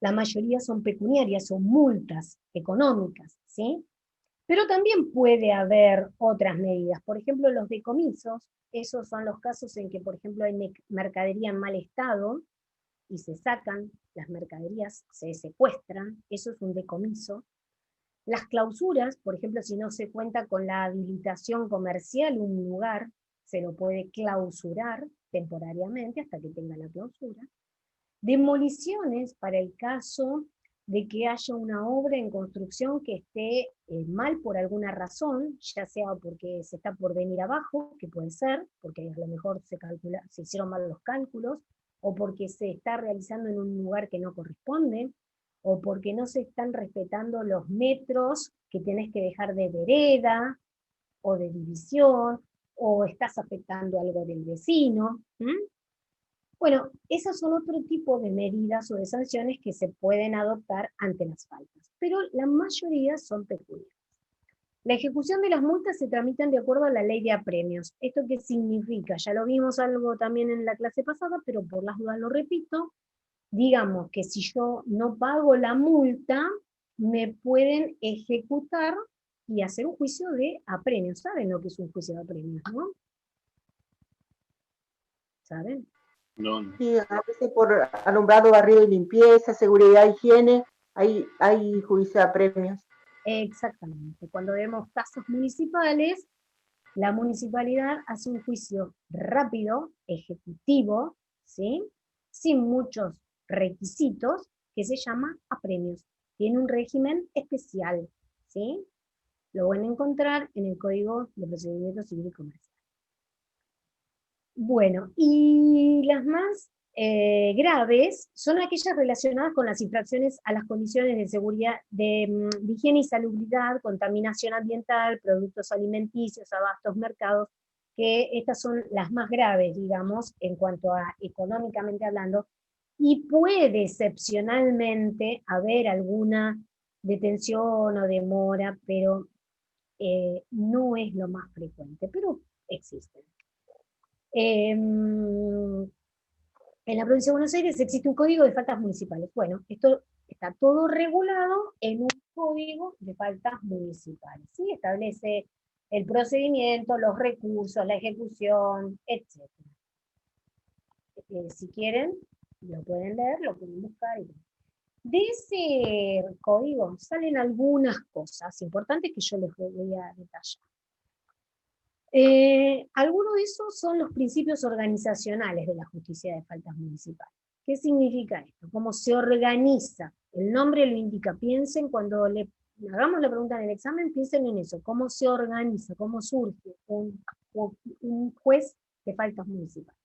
la mayoría son pecuniarias, son multas económicas, ¿sí? Pero también puede haber otras medidas. Por ejemplo, los decomisos, esos son los casos en que, por ejemplo, hay mercadería en mal estado y se sacan las mercaderías, se secuestran, eso es un decomiso. Las clausuras, por ejemplo, si no se cuenta con la habilitación comercial, un lugar se lo puede clausurar temporariamente hasta que tenga la clausura. Demoliciones para el caso de que haya una obra en construcción que esté mal por alguna razón, ya sea porque se está por venir abajo, que puede ser, porque a lo mejor se hicieron mal los cálculos, o porque se está realizando en un lugar que no corresponde, o porque no se están respetando los metros que tenés que dejar de vereda, o de división, o estás afectando algo del vecino. Bueno, esos son otro tipo de medidas o de sanciones que se pueden adoptar ante las faltas, pero la mayoría son pecuniarias. La ejecución de las multas se tramitan de acuerdo a la ley de apremios. ¿Esto qué significa? Ya lo vimos algo también en la clase pasada, pero por las dudas lo repito. Digamos que si yo no pago la multa, me pueden ejecutar y hacer un juicio de apremios. ¿Saben lo que es un juicio de apremios, no? ¿Saben? No. Sí, a veces por alumbrado, barrido y limpieza, seguridad, higiene, hay juicio a premios. Exactamente. Cuando vemos tasas municipales, la municipalidad hace un juicio rápido, ejecutivo, ¿sí? Sin muchos requisitos, que se llama apremios. Tiene un régimen especial, ¿sí? Lo van a encontrar en el Código de Procedimiento Civil y Comercial. Bueno, y las más graves son aquellas relacionadas con las infracciones a las condiciones de seguridad, de higiene y salubridad, contaminación ambiental, productos alimenticios, abastos, mercados, que estas son las más graves, digamos, en cuanto a económicamente hablando, y puede excepcionalmente haber alguna detención o demora, pero no es lo más frecuente, pero existen. En la provincia de Buenos Aires existe un código de faltas municipales. Bueno, esto está todo regulado en un código de faltas municipales. ¿Sí? Establece el procedimiento, los recursos, la ejecución, etc. Si quieren, lo pueden leer, lo pueden buscar. De ese código salen algunas cosas importantes que yo les voy a detallar. Algunos de esos son los principios organizacionales de la justicia de faltas municipales. ¿Qué significa esto? ¿Cómo se organiza? El nombre lo indica. Piensen cuando hagamos la pregunta en el examen, piensen en eso. ¿Cómo se organiza? ¿Cómo surge un juez de faltas municipales?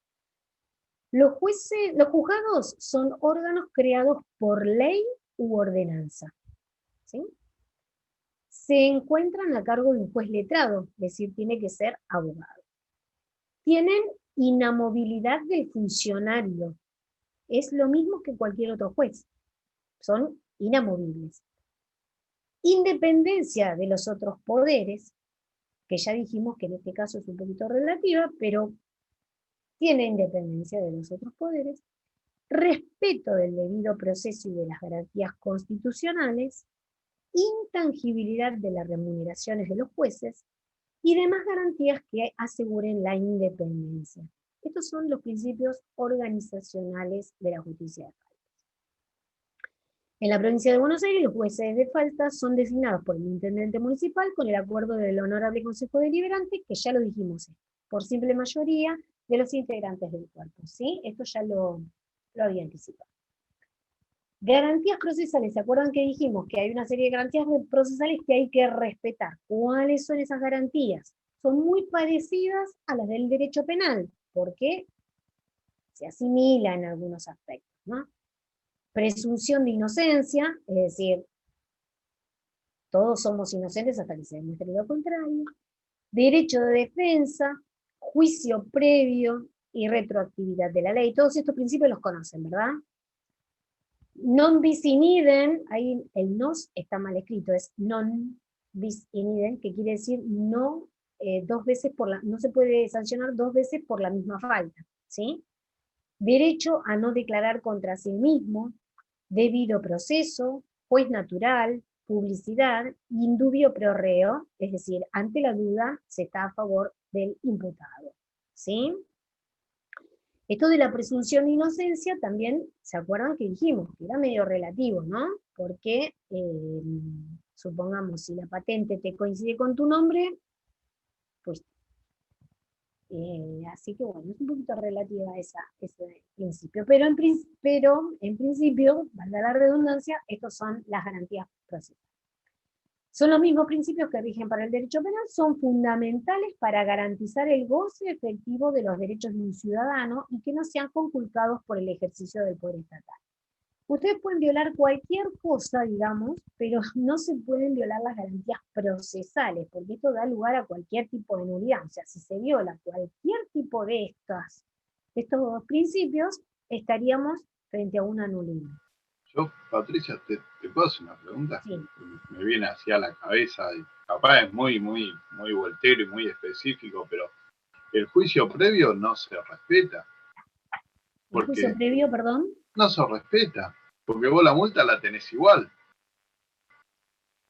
Los juzgados son órganos creados por ley u ordenanza. ¿Sí? Se encuentran a cargo de un juez letrado, es decir, tiene que ser abogado. Tienen inamovilidad del funcionario. Es lo mismo que cualquier otro juez. Son inamovibles. Independencia de los otros poderes, que ya dijimos que en este caso es un poquito relativa, pero tiene independencia de los otros poderes. Respeto del debido proceso y de las garantías constitucionales. Intangibilidad de las remuneraciones de los jueces y demás garantías que aseguren la independencia. Estos son los principios organizacionales de la justicia de faltas. En la provincia de Buenos Aires, los jueces de faltas son designados por el intendente municipal con el acuerdo del Honorable Consejo Deliberante, que ya lo dijimos, por simple mayoría de los integrantes del cuerpo. ¿Sí? Esto ya lo había anticipado. Garantías procesales, ¿se acuerdan que dijimos que hay una serie de garantías procesales que hay que respetar? ¿Cuáles son esas garantías? Son muy parecidas a las del derecho penal, porque se asimilan en algunos aspectos, ¿no? Presunción de inocencia, es decir, todos somos inocentes hasta que se demuestre lo contrario. Derecho de defensa, juicio previo y retroactividad de la ley. Todos estos principios los conocen, ¿verdad? Non bis in idem, ahí el nos está mal escrito, es non bis in idem, que quiere decir no dos veces no se puede sancionar dos veces por la misma falta, ¿sí? Derecho a no declarar contra sí mismo, debido proceso, juez natural, publicidad, indubio pro reo, es decir, ante la duda se está a favor del imputado, ¿sí? Esto de la presunción de inocencia también, ¿se acuerdan que dijimos? Que era medio relativo, ¿no? Porque, supongamos, si la patente te coincide con tu nombre, pues, así que bueno, es un poquito relativa ese principio. Pero en principio, valga la redundancia, estos son las garantías procesales. Son los mismos principios que rigen para el derecho penal, son fundamentales para garantizar el goce efectivo de los derechos de un ciudadano y que no sean conculcados por el ejercicio del poder estatal. Ustedes pueden violar cualquier cosa, digamos, pero no se pueden violar las garantías procesales, porque esto da lugar a cualquier tipo de nulidad. O sea, si se viola cualquier tipo de estos dos principios, estaríamos frente a una nulidad. Yo, Patricia, ¿te puedo hacer una pregunta? Sí. Me viene hacia la cabeza, y capaz es muy voltero y muy específico, pero el juicio previo no se respeta. ¿El juicio previo, perdón? No se respeta, porque vos la multa la tenés igual.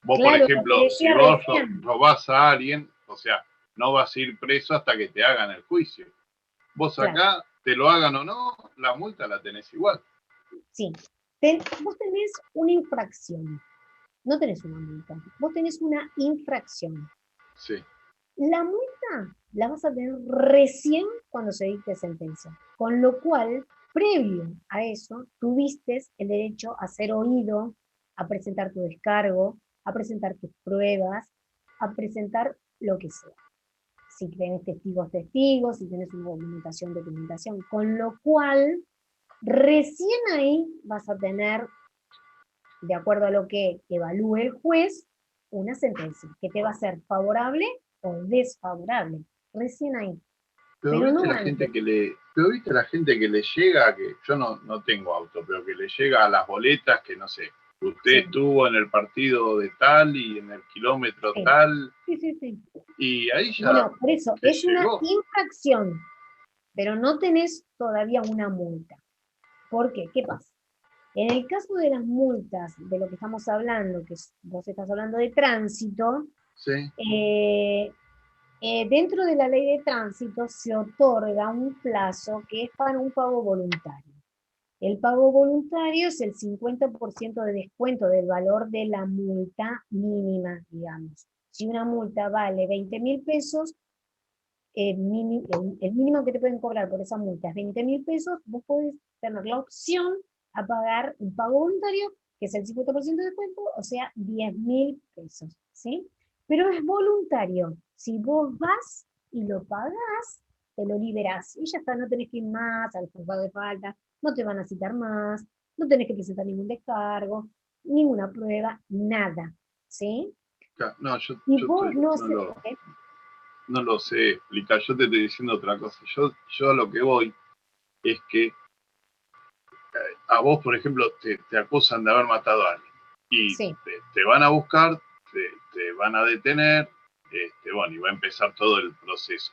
Vos, claro, por ejemplo, si vos robás a alguien, o sea, no vas a ir preso hasta que te hagan el juicio. Vos acá, te lo hagan o no, la multa la tenés igual. Sí. Vos tenés una infracción, no tenés una multa, vos tenés una infracción. Sí. La multa la vas a tener recién cuando se dicte sentencia, con lo cual, previo a eso, tuviste el derecho a ser oído, a presentar tu descargo, a presentar tus pruebas, a presentar lo que sea. Si tenés testigos, si tenés una documentación, con lo cual recién ahí vas a tener, de acuerdo a lo que evalúe el juez, una sentencia que te va a ser favorable o desfavorable. Recién ahí. Pero viste la gente que le llega, que yo no tengo auto, pero que le llega a las boletas que no sé, usted estuvo en el partido de tal y en el kilómetro tal. Sí. Y ahí ya. Bueno, por eso, es una infracción, pero no tenés todavía una multa. ¿Por qué? ¿Qué pasa? En el caso de las multas, de lo que estamos hablando, que vos estás hablando de tránsito, Sí. dentro de la ley de tránsito se otorga un plazo que es para un pago voluntario. El pago voluntario es el 50% de descuento del valor de la multa mínima, digamos. Si una multa vale 20.000 pesos, el mínimo que te pueden cobrar por esa multa es 20.000 pesos, vos podés tener la opción a pagar un pago voluntario, que es el 50% de descuento, o sea, 10.000 pesos, ¿sí? Pero es voluntario. Si vos vas y lo pagás, te lo liberás. Y ya está, no tenés que ir más al juzgado de falta, no te van a citar más, no tenés que presentar ningún descargo, ninguna prueba, nada, ¿sí? No, yo vos no lo sé explicar, yo te estoy diciendo otra cosa. Yo a lo que voy es que a vos, por ejemplo, te acusan de haber matado a alguien y sí. te van a buscar, te van a detener, bueno, y va a empezar todo el proceso.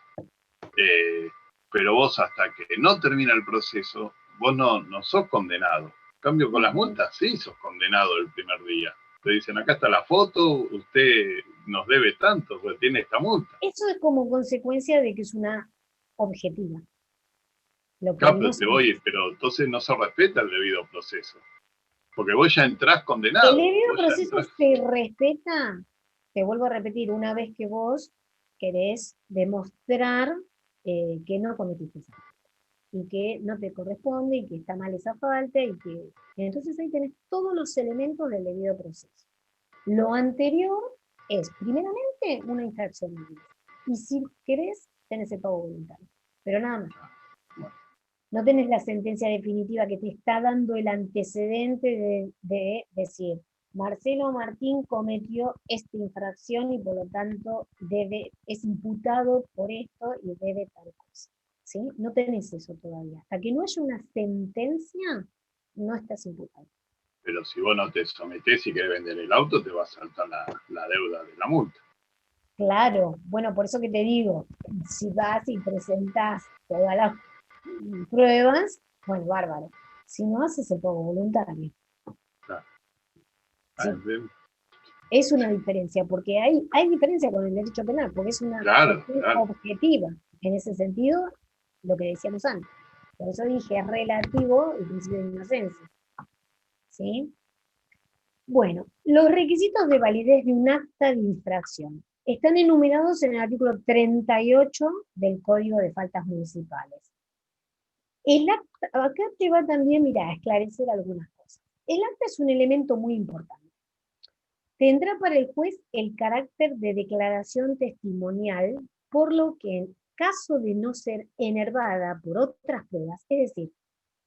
Pero vos hasta que no termina el proceso, vos no sos condenado. En cambio, con las multas sí sos condenado el primer día. Te dicen, acá está la foto, usted nos debe tanto, porque tiene esta multa. Eso es como consecuencia de que es una objetiva. Lo que Pero entonces no se respeta el debido proceso. Porque vos ya entrás condenado. El debido proceso se respeta, te vuelvo a repetir, una vez que vos querés demostrar que no cometiste esa falta, y que no te corresponde, y que está mal esa falta, y entonces ahí tenés todos los elementos del debido proceso. Lo anterior es, primeramente, una infracción de ley. Y si querés, tenés el pago voluntario. Pero nada más. No tenés la sentencia definitiva que te está dando el antecedente de decir, Marcelo Martín cometió esta infracción y por lo tanto es imputado por esto y debe tal cosa. ¿Sí? No tenés eso todavía. Hasta que no haya una sentencia, no estás imputado. Pero si vos no te sometés y querés vender el auto, te va a saltar la deuda de la multa. Claro, bueno, por eso que te digo, si vas y presentás todas las pruebas, bueno, bárbaro. Si no, haces el pago voluntario. Claro. Sí. Es una diferencia, porque hay diferencia con el derecho penal, porque es una cuestión objetiva. En ese sentido, lo que decíamos antes. Por eso dije, es relativo el principio de inocencia. ¿Sí? Bueno, los requisitos de validez de un acta de infracción están enumerados en el artículo 38 del Código de Faltas Municipales. El acta, acá te va también, mira, a esclarecer algunas cosas. El acta es un elemento muy importante. Tendrá para el juez el carácter de declaración testimonial, por lo que en caso de no ser enervada por otras pruebas, es decir,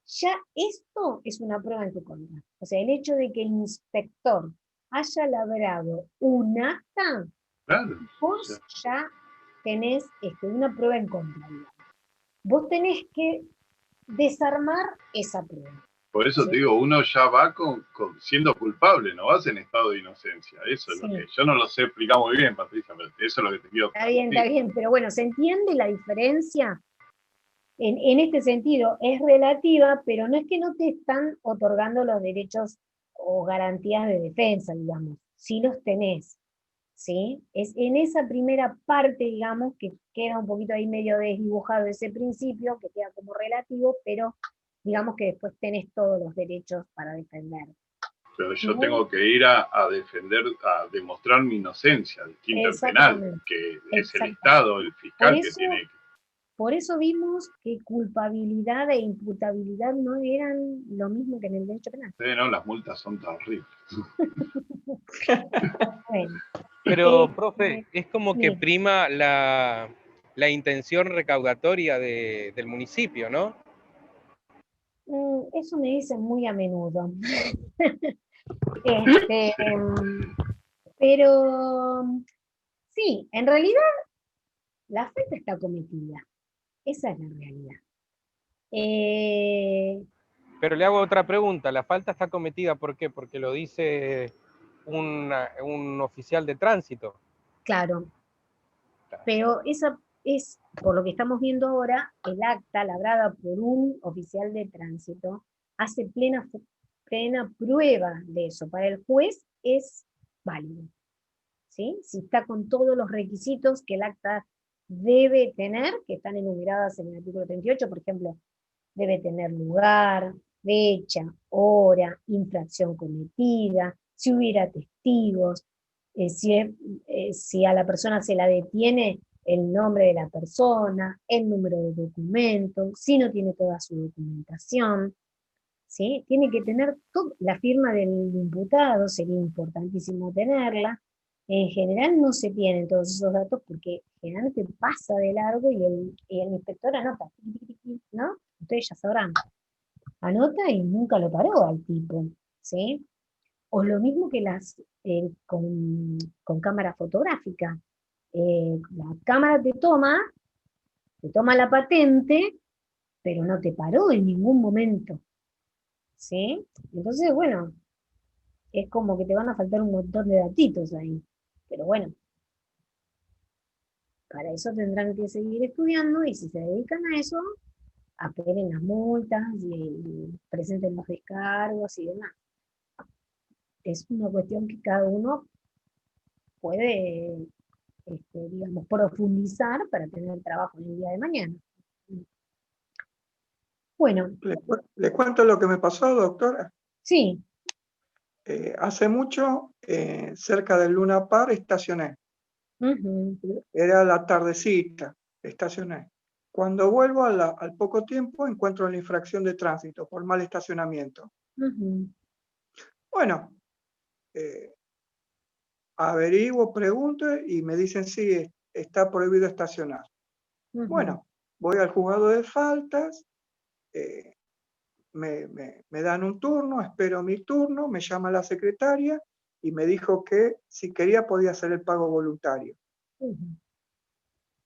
ya esto es una prueba en tu contra. O sea, el hecho de que el inspector haya labrado un acta, vos ya tenés una prueba en contra, digamos. Vos tenés que desarmar esa prueba. Por eso te digo, uno ya va siendo culpable, no vas en estado de inocencia. Eso es lo que yo no lo sé explicar muy bien, Patricia, pero eso es lo que te quiero decir. Está bien, pero bueno, ¿se entiende la diferencia? En este sentido, es relativa, pero no es que no te están otorgando los derechos o garantías de defensa, digamos. Sí los tenés, ¿sí? Es en esa primera parte, digamos, que queda un poquito ahí medio desdibujado ese principio, que queda como relativo, pero digamos que después tenés todos los derechos para defender. Pero yo tengo que ir a defender, a demostrar mi inocencia, distinto al penal, que es el Estado, el fiscal que tiene que... Por eso vimos que culpabilidad e imputabilidad no eran lo mismo que en el derecho penal. Sí, no, las multas son terribles. Bueno, pero, profe, es como que prima la intención recaudatoria del municipio, ¿no? Eso me dicen muy a menudo. Pero sí, en realidad la falta está cometida. Esa es la realidad. Pero le hago otra pregunta. ¿La falta está cometida por qué? Porque lo dice un oficial de tránsito. Claro. Pero esa es, por lo que estamos viendo ahora, el acta labrada por un oficial de tránsito hace plena prueba de eso. Para el juez es válido, ¿sí? Si está con todos los requisitos que el acta debe tener, que están enumeradas en el artículo 38, por ejemplo, debe tener lugar, fecha, hora, infracción cometida, si hubiera testigos, si a la persona se la detiene, el nombre de la persona, el número de documento, si no tiene toda su documentación, ¿sí? Tiene que tener la firma del imputado, sería importantísimo tenerla. En general no se tienen todos esos datos porque generalmente pasa de largo y el inspector anota, ¿no? Ustedes ya sabrán. Anota y nunca lo paró al tipo, ¿sí? O lo mismo que con cámara fotográfica. La cámara te toma la patente, pero no te paró en ningún momento, ¿sí? Entonces, bueno, es como que te van a faltar un montón de datitos ahí. Pero bueno, para eso tendrán que seguir estudiando y si se dedican a eso, apelen las multas y presenten los descargos y demás. Es una cuestión que cada uno puede, digamos, profundizar para tener trabajo en el día de mañana. Bueno. ¿Le cuento lo que me pasó, doctora? Sí. Hace mucho, cerca del Luna Park, estacioné. Era la tardecita, estacioné. Cuando vuelvo al poco tiempo, encuentro la infracción de tránsito por mal estacionamiento. Bueno, averiguo, pregunto y me dicen sí, está prohibido estacionar. Bueno, voy al juzgado de faltas, me dan un turno, espero mi turno, me llama la secretaria y me dijo que si quería podía hacer el pago voluntario.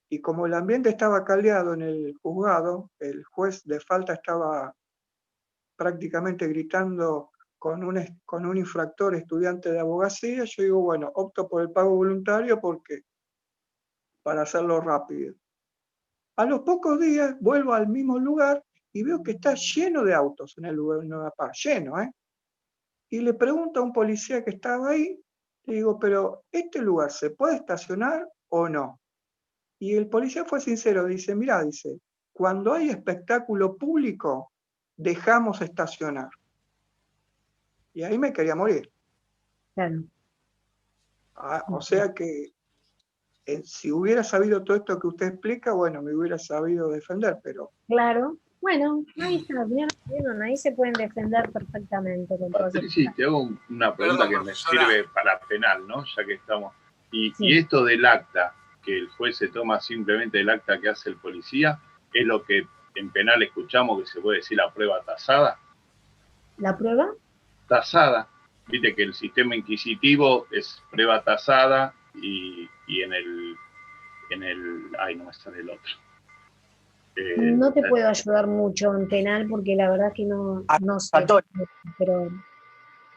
Y como el ambiente estaba caldeado en el juzgado, el juez de falta estaba prácticamente gritando con un infractor estudiante de abogacía, yo digo, bueno, opto por el pago voluntario porque para hacerlo rápido. A los pocos días vuelvo al mismo lugar y veo que está lleno de autos en el lugar de Nueva Paz, lleno, ¿eh? Y le pregunto a un policía que estaba ahí, le digo, pero ¿este lugar se puede estacionar o no? Y el policía fue sincero, dice, mirá, dice, cuando hay espectáculo público, dejamos estacionar. Y ahí me quería morir. Claro. O sea que si hubiera sabido todo esto que usted explica, bueno, me hubiera sabido defender, pero... Claro, bueno, ahí está, ¿vieron? Ahí se pueden defender perfectamente. Sí, te hago una pregunta que me sirve para penal, ¿no? Ya que estamos... Y esto del acta, que el juez se toma simplemente el acta que hace el policía, ¿es lo que en penal escuchamos que se puede decir la prueba tasada? ¿La prueba? Tasada. Viste que el sistema inquisitivo es prueba tasada y en el... Ay, no me sale el otro. No te puedo ayudar mucho en penal porque la verdad que no sé. Pero,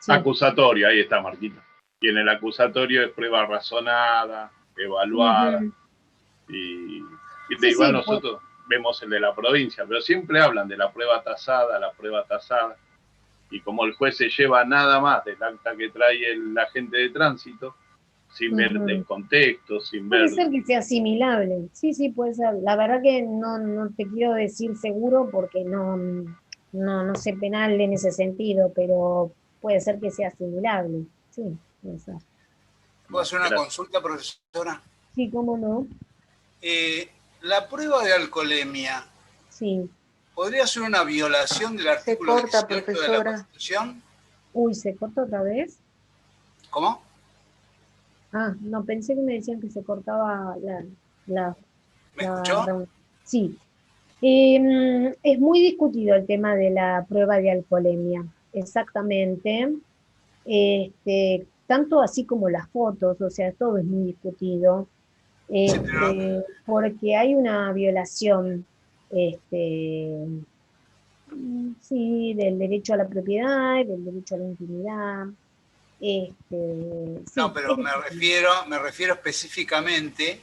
sí. Acusatorio, ahí está, Marquita. Y en el acusatorio es prueba razonada, evaluada. Y igual nosotros vemos el de la provincia, pero siempre hablan de la prueba tasada, y como el juez se lleva nada más del acta que trae el agente de tránsito, sin ver el contexto, sin ver... Puede ser que sea asimilable, sí, puede ser. La verdad que no te quiero decir seguro porque no sé penal en ese sentido, pero puede ser que sea asimilable, sí, puede ser. ¿Puedo hacer una consulta, profesora? Sí, cómo no. La prueba de alcoholemia, sí. ¿podría ser una violación del artículo 18 de la Constitución? Uy, ¿se corta otra vez? ¿Cómo? Ah, no, pensé que me decían que se cortaba ¿Me escuchó? Sí. Es muy discutido el tema de la prueba de alcoholemia, exactamente. Tanto así como las fotos, o sea, todo es muy discutido. Porque hay una violación del derecho a la propiedad, del derecho a la intimidad. No, pero me refiero específicamente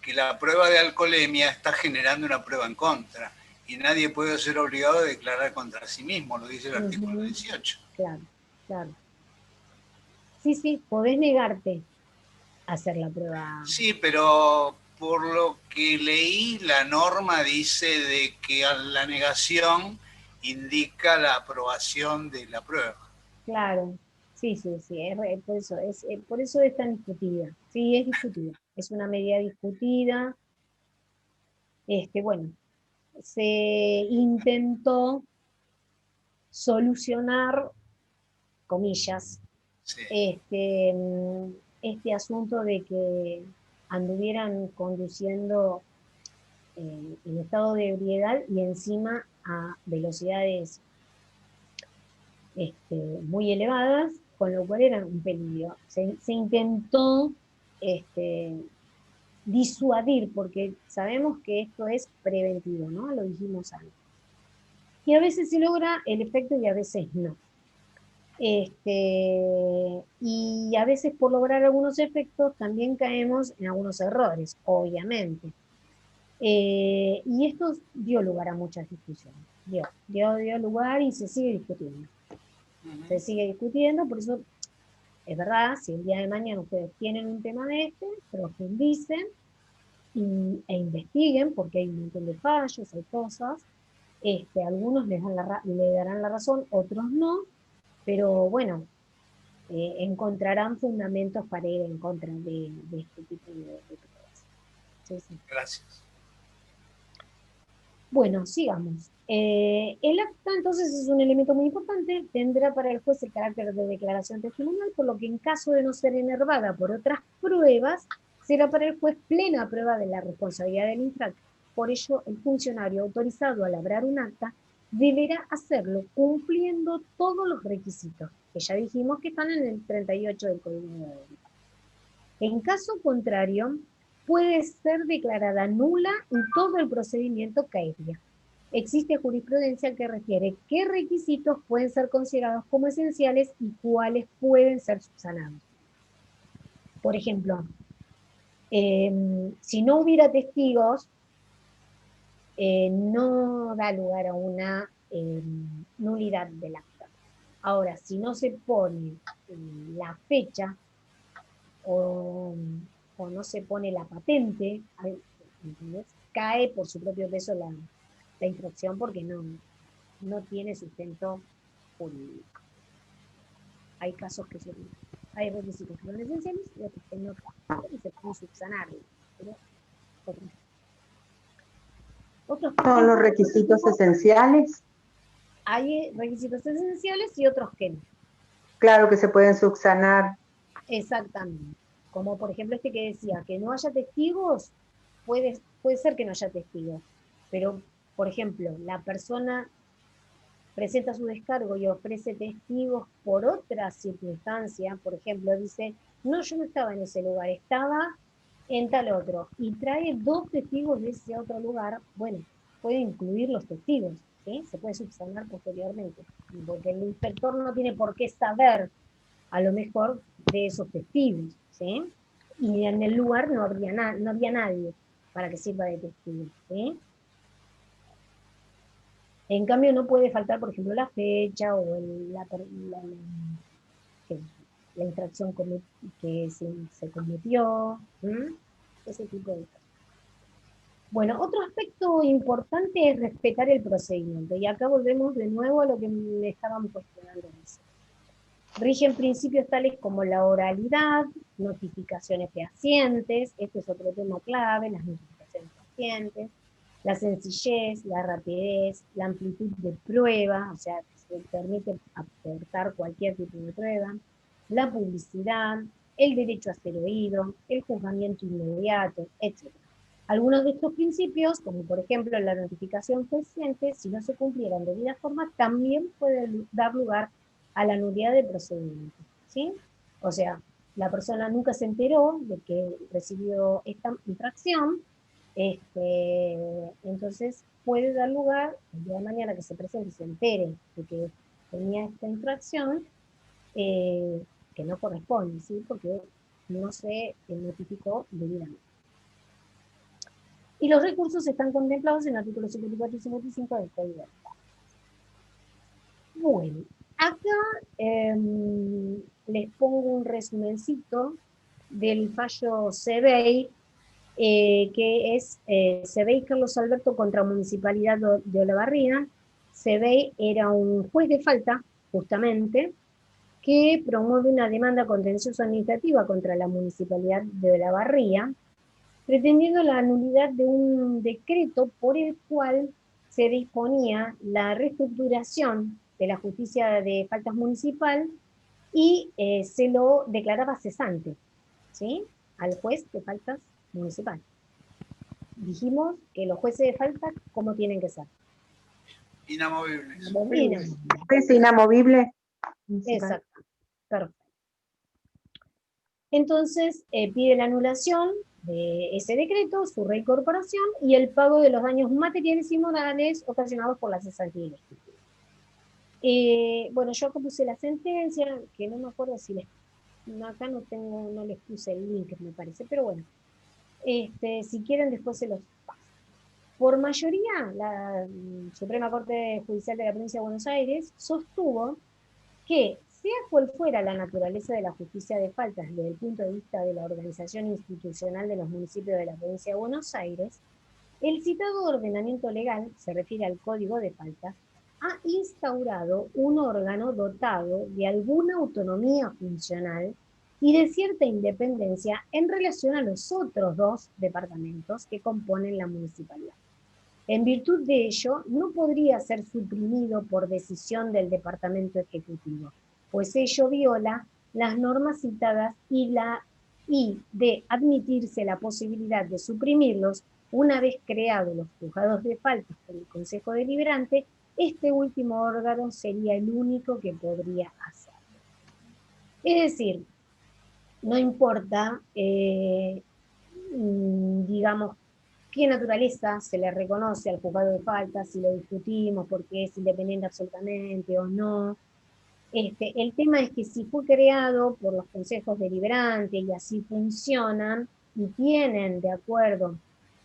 que la prueba de alcoholemia está generando una prueba en contra. y nadie puede ser obligado a declarar contra sí mismo, lo dice el artículo 18. Claro, claro. Sí, sí, podés negarte a hacer la prueba. Sí, pero por lo que leí, la norma dice de que la negación indica la aprobación de la prueba. Claro, sí, sí, sí, por eso es tan discutida. Sí, es discutida, es una medida discutida. Bueno, se intentó solucionar, comillas, Sí. este asunto de que anduvieran conduciendo en estado de ebriedad y encima a velocidades muy elevadas, con lo cual era un peligro. Se intentó disuadir, porque sabemos que esto es preventivo, ¿no? Lo dijimos antes. Y a veces se logra el efecto y a veces no. Y a veces por lograr algunos efectos también caemos en algunos errores, obviamente. Y esto dio lugar a muchas discusiones. Dio lugar y se sigue discutiendo. Se sigue discutiendo, por eso es verdad, si el día de mañana ustedes tienen un tema de profundicen e investiguen, porque hay un montón de fallos, hay cosas. Algunos le darán la razón, otros no, pero bueno, encontrarán fundamentos para ir en contra de este tipo de pruebas. Sí, sí. Gracias. Bueno, sigamos. El acta, entonces, es un elemento muy importante, tendrá para el juez el carácter de declaración testimonial, por lo que en caso de no ser enervada por otras pruebas, será para el juez plena prueba de la responsabilidad del infractor. Por ello, el funcionario autorizado a labrar un acta deberá hacerlo cumpliendo todos los requisitos, que ya dijimos que están en el 38 del Código de Ética. En caso contrario, puede ser declarada nula y todo el procedimiento caería. Existe jurisprudencia que refiere qué requisitos pueden ser considerados como esenciales y cuáles pueden ser subsanados. Por ejemplo, si no hubiera testigos, no da lugar a una nulidad del acta. Ahora, si no se pone la fecha o no se pone la patente, ¿entendés? Cae por su propio peso la infracción porque no tiene sustento jurídico. Hay casos que hay requisitos que son esenciales y otros que no y se pueden subsanar. Pero otros ¿Son los requisitos esenciales? Hay requisitos esenciales y otros que no. Claro que se pueden subsanar. Exactamente. Como por ejemplo que decía, que no haya testigos, puede ser que no haya testigos, pero por ejemplo, la persona presenta su descargo y ofrece testigos por otra circunstancia, por ejemplo, dice, no, yo no estaba en ese lugar, estaba en tal otro, y trae 2 testigos de ese otro lugar, bueno, puede incluir los testigos, ¿sí? Se puede subsanar posteriormente, porque el inspector no tiene por qué saber a lo mejor de esos testigos, ¿sí? Y en el lugar no había nadie para que sirva de testigo, ¿sí? En cambio no puede faltar, por ejemplo, la fecha o la infracción que se cometió, ese tipo de cosas. Bueno, otro aspecto importante es respetar el procedimiento, y acá volvemos de nuevo a lo que me estaban cuestionando antes. Rigen principios tales como la oralidad, notificaciones fehacientes, este es otro tema clave, las notificaciones fehacientes, la sencillez, la rapidez, la amplitud de prueba, o sea, se permite aportar cualquier tipo de prueba, la publicidad, el derecho a ser oído, el juzgamiento inmediato, etc. Algunos de estos principios, como por ejemplo la notificación fehaciente, si no se cumplieran de debida forma, también pueden dar lugar a la nulidad del procedimiento, ¿sí? O sea, la persona nunca se enteró de que recibió esta infracción, entonces puede dar lugar, el día de mañana que se presente y se entere de que tenía esta infracción, que no corresponde, ¿sí? Porque no se notificó debidamente. Y los recursos están contemplados en el artículo 54 y 55 del Código de Faltas. Bueno, acá les pongo un resumencito del fallo CEBEI, que es CEBEI Carlos Alberto contra Municipalidad de Olavarría. CEBEI era un juez de falta, justamente, que promueve una demanda contenciosa administrativa contra la Municipalidad de Olavarría, pretendiendo la nulidad de un decreto por el cual se disponía la reestructuración de la justicia de faltas municipal y se lo declaraba cesante, ¿sí?, al juez de faltas municipal. Dijimos que los jueces de faltas, ¿cómo tienen que ser? Inamovibles. Inamovibles. ¿Es inamovible? Exacto, perfecto. Entonces pide la anulación de ese decreto, su reincorporación y el pago de los daños materiales y morales ocasionados por la cesantía ilegítima. Bueno, yo acá puse la sentencia, que no me acuerdo si les... Acá no les puse el link, me parece, pero bueno. Si quieren después se los paso. Por mayoría, la Suprema Corte Judicial de la Provincia de Buenos Aires sostuvo que, sea cual fuera la naturaleza de la justicia de faltas desde el punto de vista de la organización institucional de los municipios de la Provincia de Buenos Aires, el citado ordenamiento legal, se refiere al Código de Faltas, ha instaurado un órgano dotado de alguna autonomía funcional y de cierta independencia en relación a los otros dos departamentos que componen la municipalidad. En virtud de ello, no podría ser suprimido por decisión del Departamento Ejecutivo, pues ello viola las normas citadas y de admitirse la posibilidad de suprimirlos una vez creados los juzgados de faltas por el Consejo Deliberante, este último órgano sería el único que podría hacerlo. Es decir, no importa, digamos, qué naturaleza se le reconoce al juzgado de faltas, si lo discutimos porque es independiente absolutamente o no. El tema es que si fue creado por los consejos deliberantes y así funcionan y tienen, de acuerdo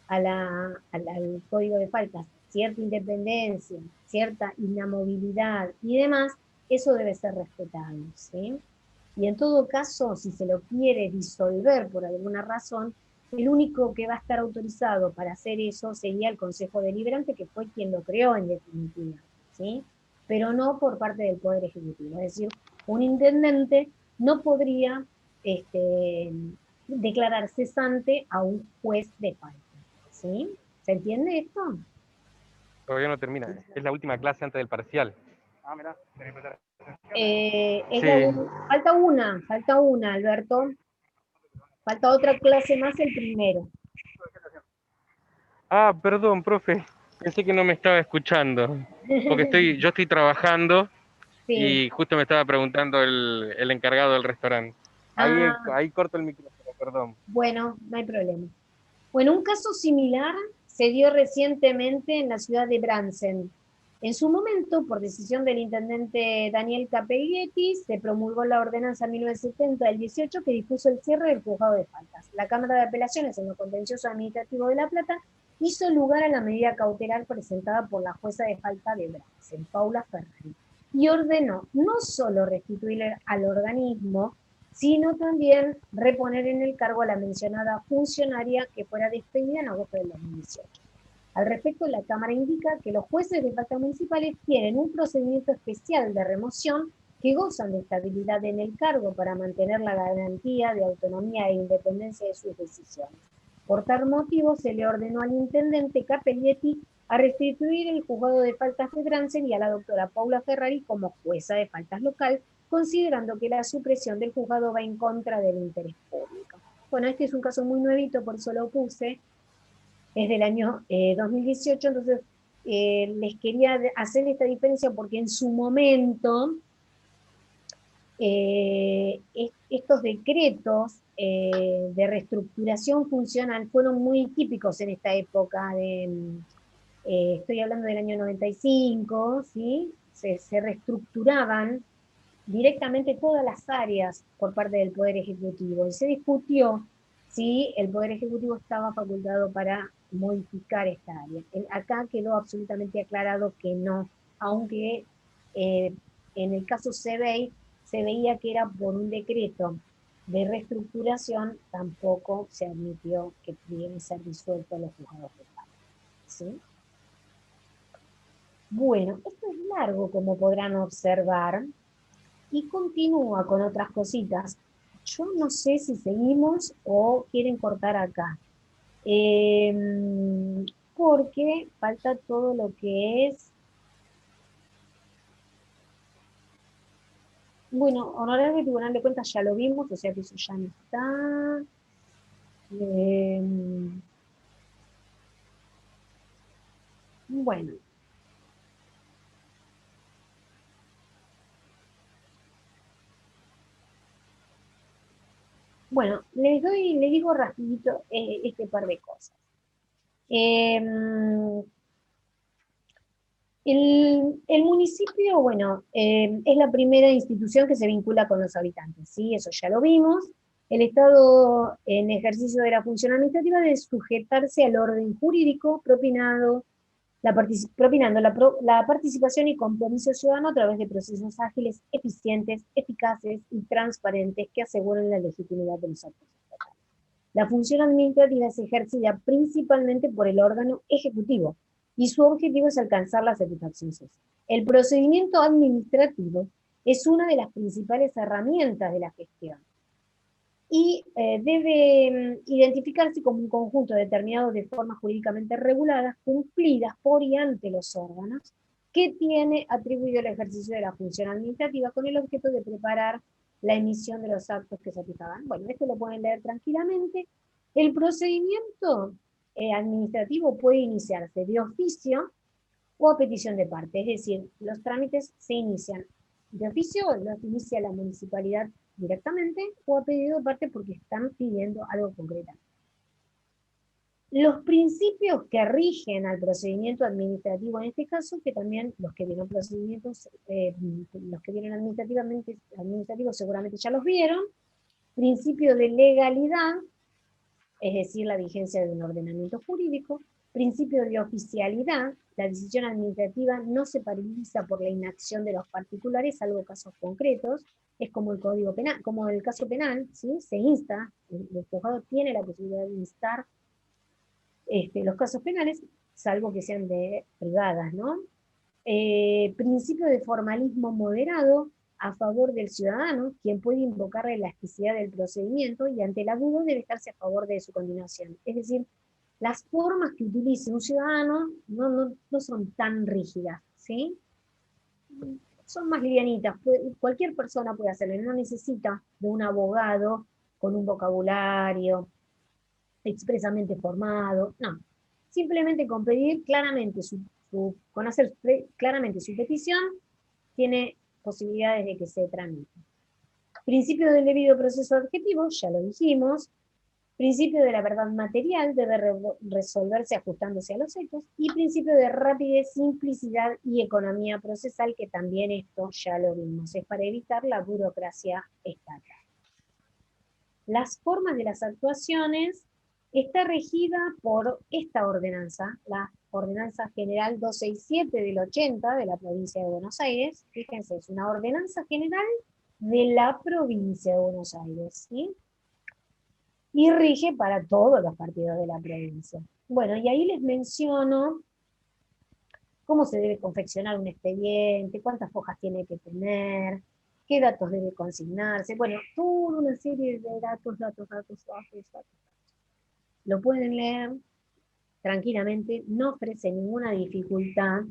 al Código de Faltas, cierta independencia, cierta inamovilidad y demás, eso debe ser respetado, ¿sí? Y en todo caso, si se lo quiere disolver por alguna razón, el único que va a estar autorizado para hacer eso sería el Consejo Deliberante, que fue quien lo creó en definitiva, ¿sí?, pero no por parte del Poder Ejecutivo. Es decir, un intendente no podría declarar cesante a un juez de falta, ¿sí? ¿Se entiende esto? Todavía no termina, es la última clase antes del parcial. Ah, mirá. Falta una, Alberto. Falta otra clase más, el primero. Ah, perdón, profe. Pensé que no me estaba escuchando. Porque yo estoy trabajando Sí. y justo me estaba preguntando el encargado del restaurante. Ahí corto el micrófono, perdón. Bueno, no hay problema. Bueno, un caso similar se dio recientemente en la ciudad de Bransen. En su momento, por decisión del intendente Daniel Capelletti, se promulgó la ordenanza 1970 del 18 que dispuso el cierre del juzgado de faltas. La Cámara de Apelaciones en lo contencioso administrativo de La Plata hizo lugar a la medida cautelar presentada por la jueza de falta de Bransen, Paula Ferrari, y ordenó no solo restituir al organismo, sino también reponer en el cargo a la mencionada funcionaria que fuera despedida en agosto del 2018. Al respecto, la Cámara indica que los jueces de faltas municipales tienen un procedimiento especial de remoción que gozan de estabilidad en el cargo para mantener la garantía de autonomía e independencia de sus decisiones. Por tal motivo, se le ordenó al intendente Capelletti a restituir el juzgado de faltas de Bransen y a la doctora Paula Ferrari como jueza de faltas local, considerando que la supresión del juzgado va en contra del interés público. Bueno, este es un caso muy nuevito, por eso lo puse, es del año 2018, entonces les quería hacer esta diferencia porque en su momento estos decretos de reestructuración funcional fueron muy típicos en esta época, estoy hablando del año 95, ¿sí? Se reestructuraban directamente todas las áreas por parte del Poder Ejecutivo, y se discutió si el Poder Ejecutivo estaba facultado para modificar esta área. Acá quedó absolutamente aclarado que no, aunque en el caso CBEI se veía que era por un decreto de reestructuración, tampoco se admitió que pudieran ser disueltos los juzgados de paz. ¿Sí? Bueno, esto es largo, como podrán observar, y continúa con otras cositas. Yo no sé si seguimos o quieren cortar acá. Porque falta todo lo que es, bueno, honorario tribunal de cuentas ya lo vimos, o sea que eso ya no está. Bueno. Bueno, les digo rapidito este par de cosas. El municipio, bueno, es la primera institución que se vincula con los habitantes, ¿sí? Eso ya lo vimos. El Estado, en ejercicio de la función administrativa, debe sujetarse al orden jurídico propinando la participación y compromiso ciudadano a través de procesos ágiles, eficientes, eficaces y transparentes que aseguren la legitimidad de los actos estatales. La función administrativa es ejercida principalmente por el órgano ejecutivo, y su objetivo es alcanzar la satisfacción social. El procedimiento administrativo es una de las principales herramientas de la gestión y debe identificarse como un conjunto determinado de formas jurídicamente reguladas, cumplidas por y ante los órganos, que tiene atribuido el ejercicio de la función administrativa con el objeto de preparar la emisión de los actos que satisfagan. Bueno, esto lo pueden leer tranquilamente. El procedimiento administrativo puede iniciarse de oficio o a petición de parte, es decir, los trámites se inician de oficio, los inicia la municipalidad directamente, o a pedido de parte porque están pidiendo algo concreto. Los principios que rigen al procedimiento administrativo, en este caso, que también los que vieron procedimientos, los que vieron administrativos seguramente ya los vieron, principio de legalidad, es decir, la vigencia de un ordenamiento jurídico, principio de oficialidad, la decisión administrativa no se paraliza por la inacción de los particulares, salvo casos concretos, es como el Código Penal, como el caso penal, ¿sí? Se insta, el juzgado tiene la posibilidad de instar los casos penales, salvo que sean de privadas, ¿no? Principio de formalismo moderado a favor del ciudadano, quien puede invocar la elasticidad del procedimiento y ante la duda debe estarse a favor de su continuación. Es decir, las formas que utilice un ciudadano no son tan rígidas, ¿sí? Son más livianitas, cualquier persona puede hacerlo, no necesita de un abogado con un vocabulario expresamente formado, no. Simplemente con pedir claramente conocer claramente su petición, tiene posibilidades de que se tramite. Principio del debido proceso objetivo, ya lo dijimos. Principio de la verdad material, debe resolverse ajustándose a los hechos. Y principio de rapidez, simplicidad y economía procesal, que también esto ya lo vimos, es para evitar la burocracia estatal. Las formas de las actuaciones está regida por esta ordenanza, la Ordenanza General 267 del 80 de la provincia de Buenos Aires. Fíjense, es una ordenanza general de la provincia de Buenos Aires, ¿sí? Y rige para todos los partidos de la provincia. Bueno, y ahí les menciono cómo se debe confeccionar un expediente, cuántas hojas tiene que tener, qué datos debe consignarse, bueno, toda una serie de datos. Lo pueden leer tranquilamente, no ofrece ninguna dificultad,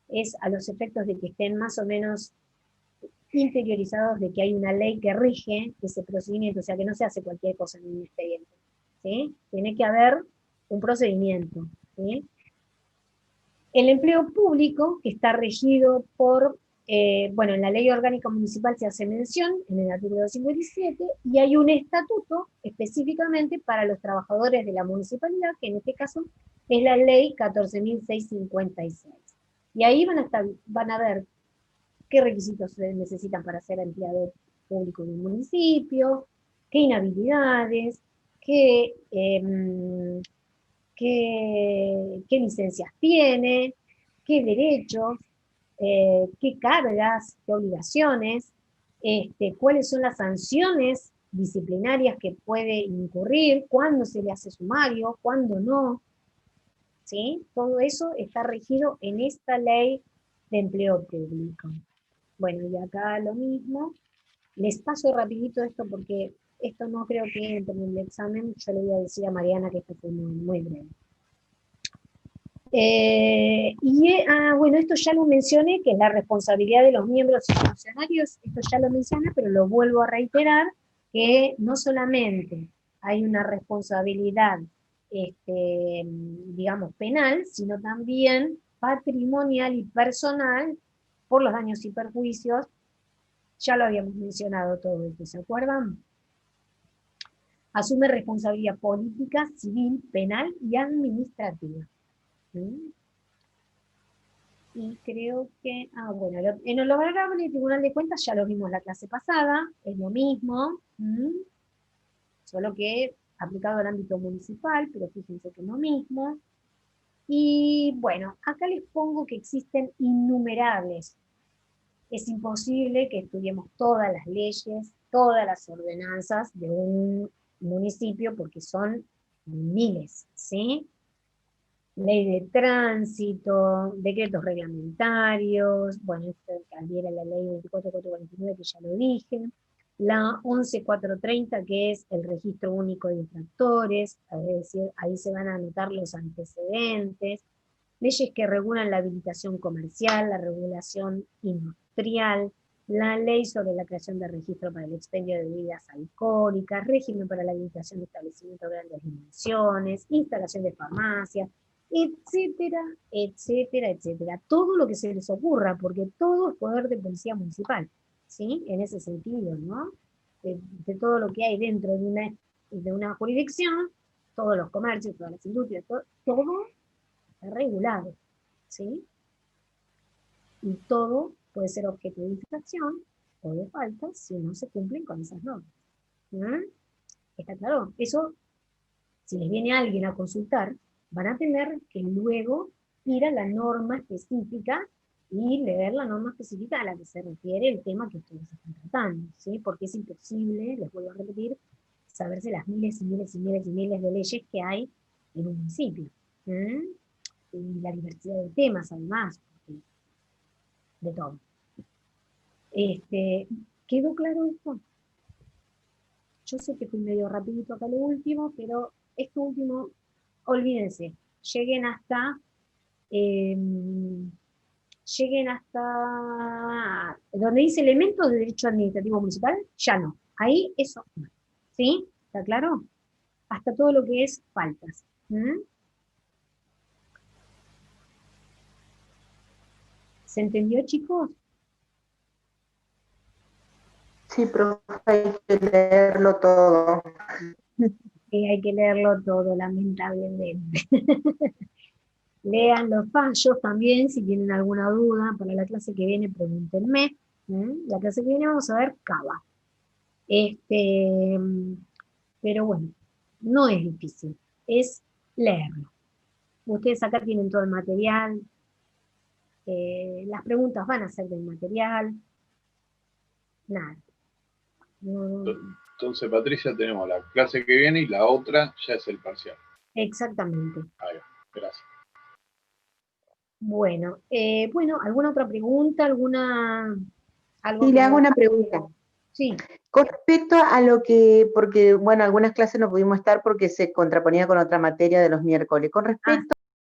es a los efectos de que estén más o menos interiorizados de que hay una ley que rige ese procedimiento, o sea que no se hace cualquier cosa en un expediente, ¿sí? Tiene que haber un procedimiento, ¿sí? El empleo público, que está regido por, bueno, en la ley orgánica municipal se hace mención, en el artículo 57, y hay un estatuto específicamente para los trabajadores de la municipalidad, que en este caso es la ley 14.656. Y ahí van a ver qué requisitos se necesitan para ser empleado público de un municipio, qué inhabilidades, qué qué licencias tiene, qué derechos, qué cargas, qué obligaciones, cuáles son las sanciones disciplinarias que puede incurrir, cuándo se le hace sumario, cuándo no. ¿Sí? Todo eso está regido en esta ley de empleo público. Bueno, y acá lo mismo. Les paso rapidito esto porque esto no creo que entre en el examen. Yo le voy a decir a Mariana que esto fue muy breve. Bueno, esto ya lo mencioné, que es la responsabilidad de los miembros y funcionarios. Esto ya lo mencioné, pero lo vuelvo a reiterar, que no solamente hay una responsabilidad digamos, penal, sino también patrimonial y personal por los daños y perjuicios. Ya lo habíamos mencionado todo esto, ¿se acuerdan? Asume responsabilidad política, civil, penal y administrativa. ¿Sí? Y creo que, bueno, en lo honorable Tribunal de Cuentas ya lo vimos la clase pasada, es lo mismo, solo que aplicado al ámbito municipal, pero fíjense que es lo mismo. Y bueno, acá les pongo que existen innumerables. Es imposible que estudiemos todas las leyes, todas las ordenanzas de un municipio, porque son miles, ¿sí? Ley de tránsito, decretos reglamentarios, bueno, esto también era la ley 24449 que ya lo dije, la 11430 que es el registro único de infractores, es decir, ahí se van a anotar los antecedentes, leyes que regulan la habilitación comercial, la regulación industrial, la ley sobre la creación de registro para el expendio de bebidas alcohólicas, régimen para la habilitación de establecimientos de grandes dimensiones, instalación de farmacias, etcétera, etcétera, etcétera. Todo lo que se les ocurra, porque todo es poder de policía municipal, ¿sí? En ese sentido, ¿no? De todo lo que hay dentro de una jurisdicción, todos los comercios, todas las industrias, todo está regulado, ¿sí? Y todo puede ser objeto de infracción o de falta si no se cumplen con esas normas. ¿Está claro? Eso, si les viene alguien a consultar, van a tener que luego ir a la norma específica y leer la norma específica a la que se refiere el tema que ustedes están tratando, ¿sí? Porque es imposible, les vuelvo a repetir, saberse las miles y miles y miles y miles de leyes que hay en un municipio. Y la diversidad de temas, además, de todo. ¿Quedó claro esto? Yo sé que fui medio rapidito acá lo último, pero esto último, olvídense, lleguen hasta donde dice elementos de derecho administrativo municipal, ya no. Ahí eso no. ¿Sí? ¿Está claro? Hasta todo lo que es faltas. ¿Se entendió, chicos? Sí, profe, hay que leerlo todo. Sí, hay que leerlo todo, lamentablemente. Lean los fallos también, si tienen alguna duda, para la clase que viene pregúntenme. La clase que viene vamos a ver Cava. Pero bueno, no es difícil, es leerlo. Ustedes acá tienen todo el material, las preguntas van a ser del material, nada. Entonces, Patricia, tenemos la clase que viene y la otra ya es el parcial. Exactamente. Ahí va, gracias. Bueno, ¿alguna otra pregunta? Sí, le hago una pregunta. Sí. Con respecto a lo que, porque, bueno, algunas clases no pudimos estar porque se contraponía con otra materia de los miércoles. Con respecto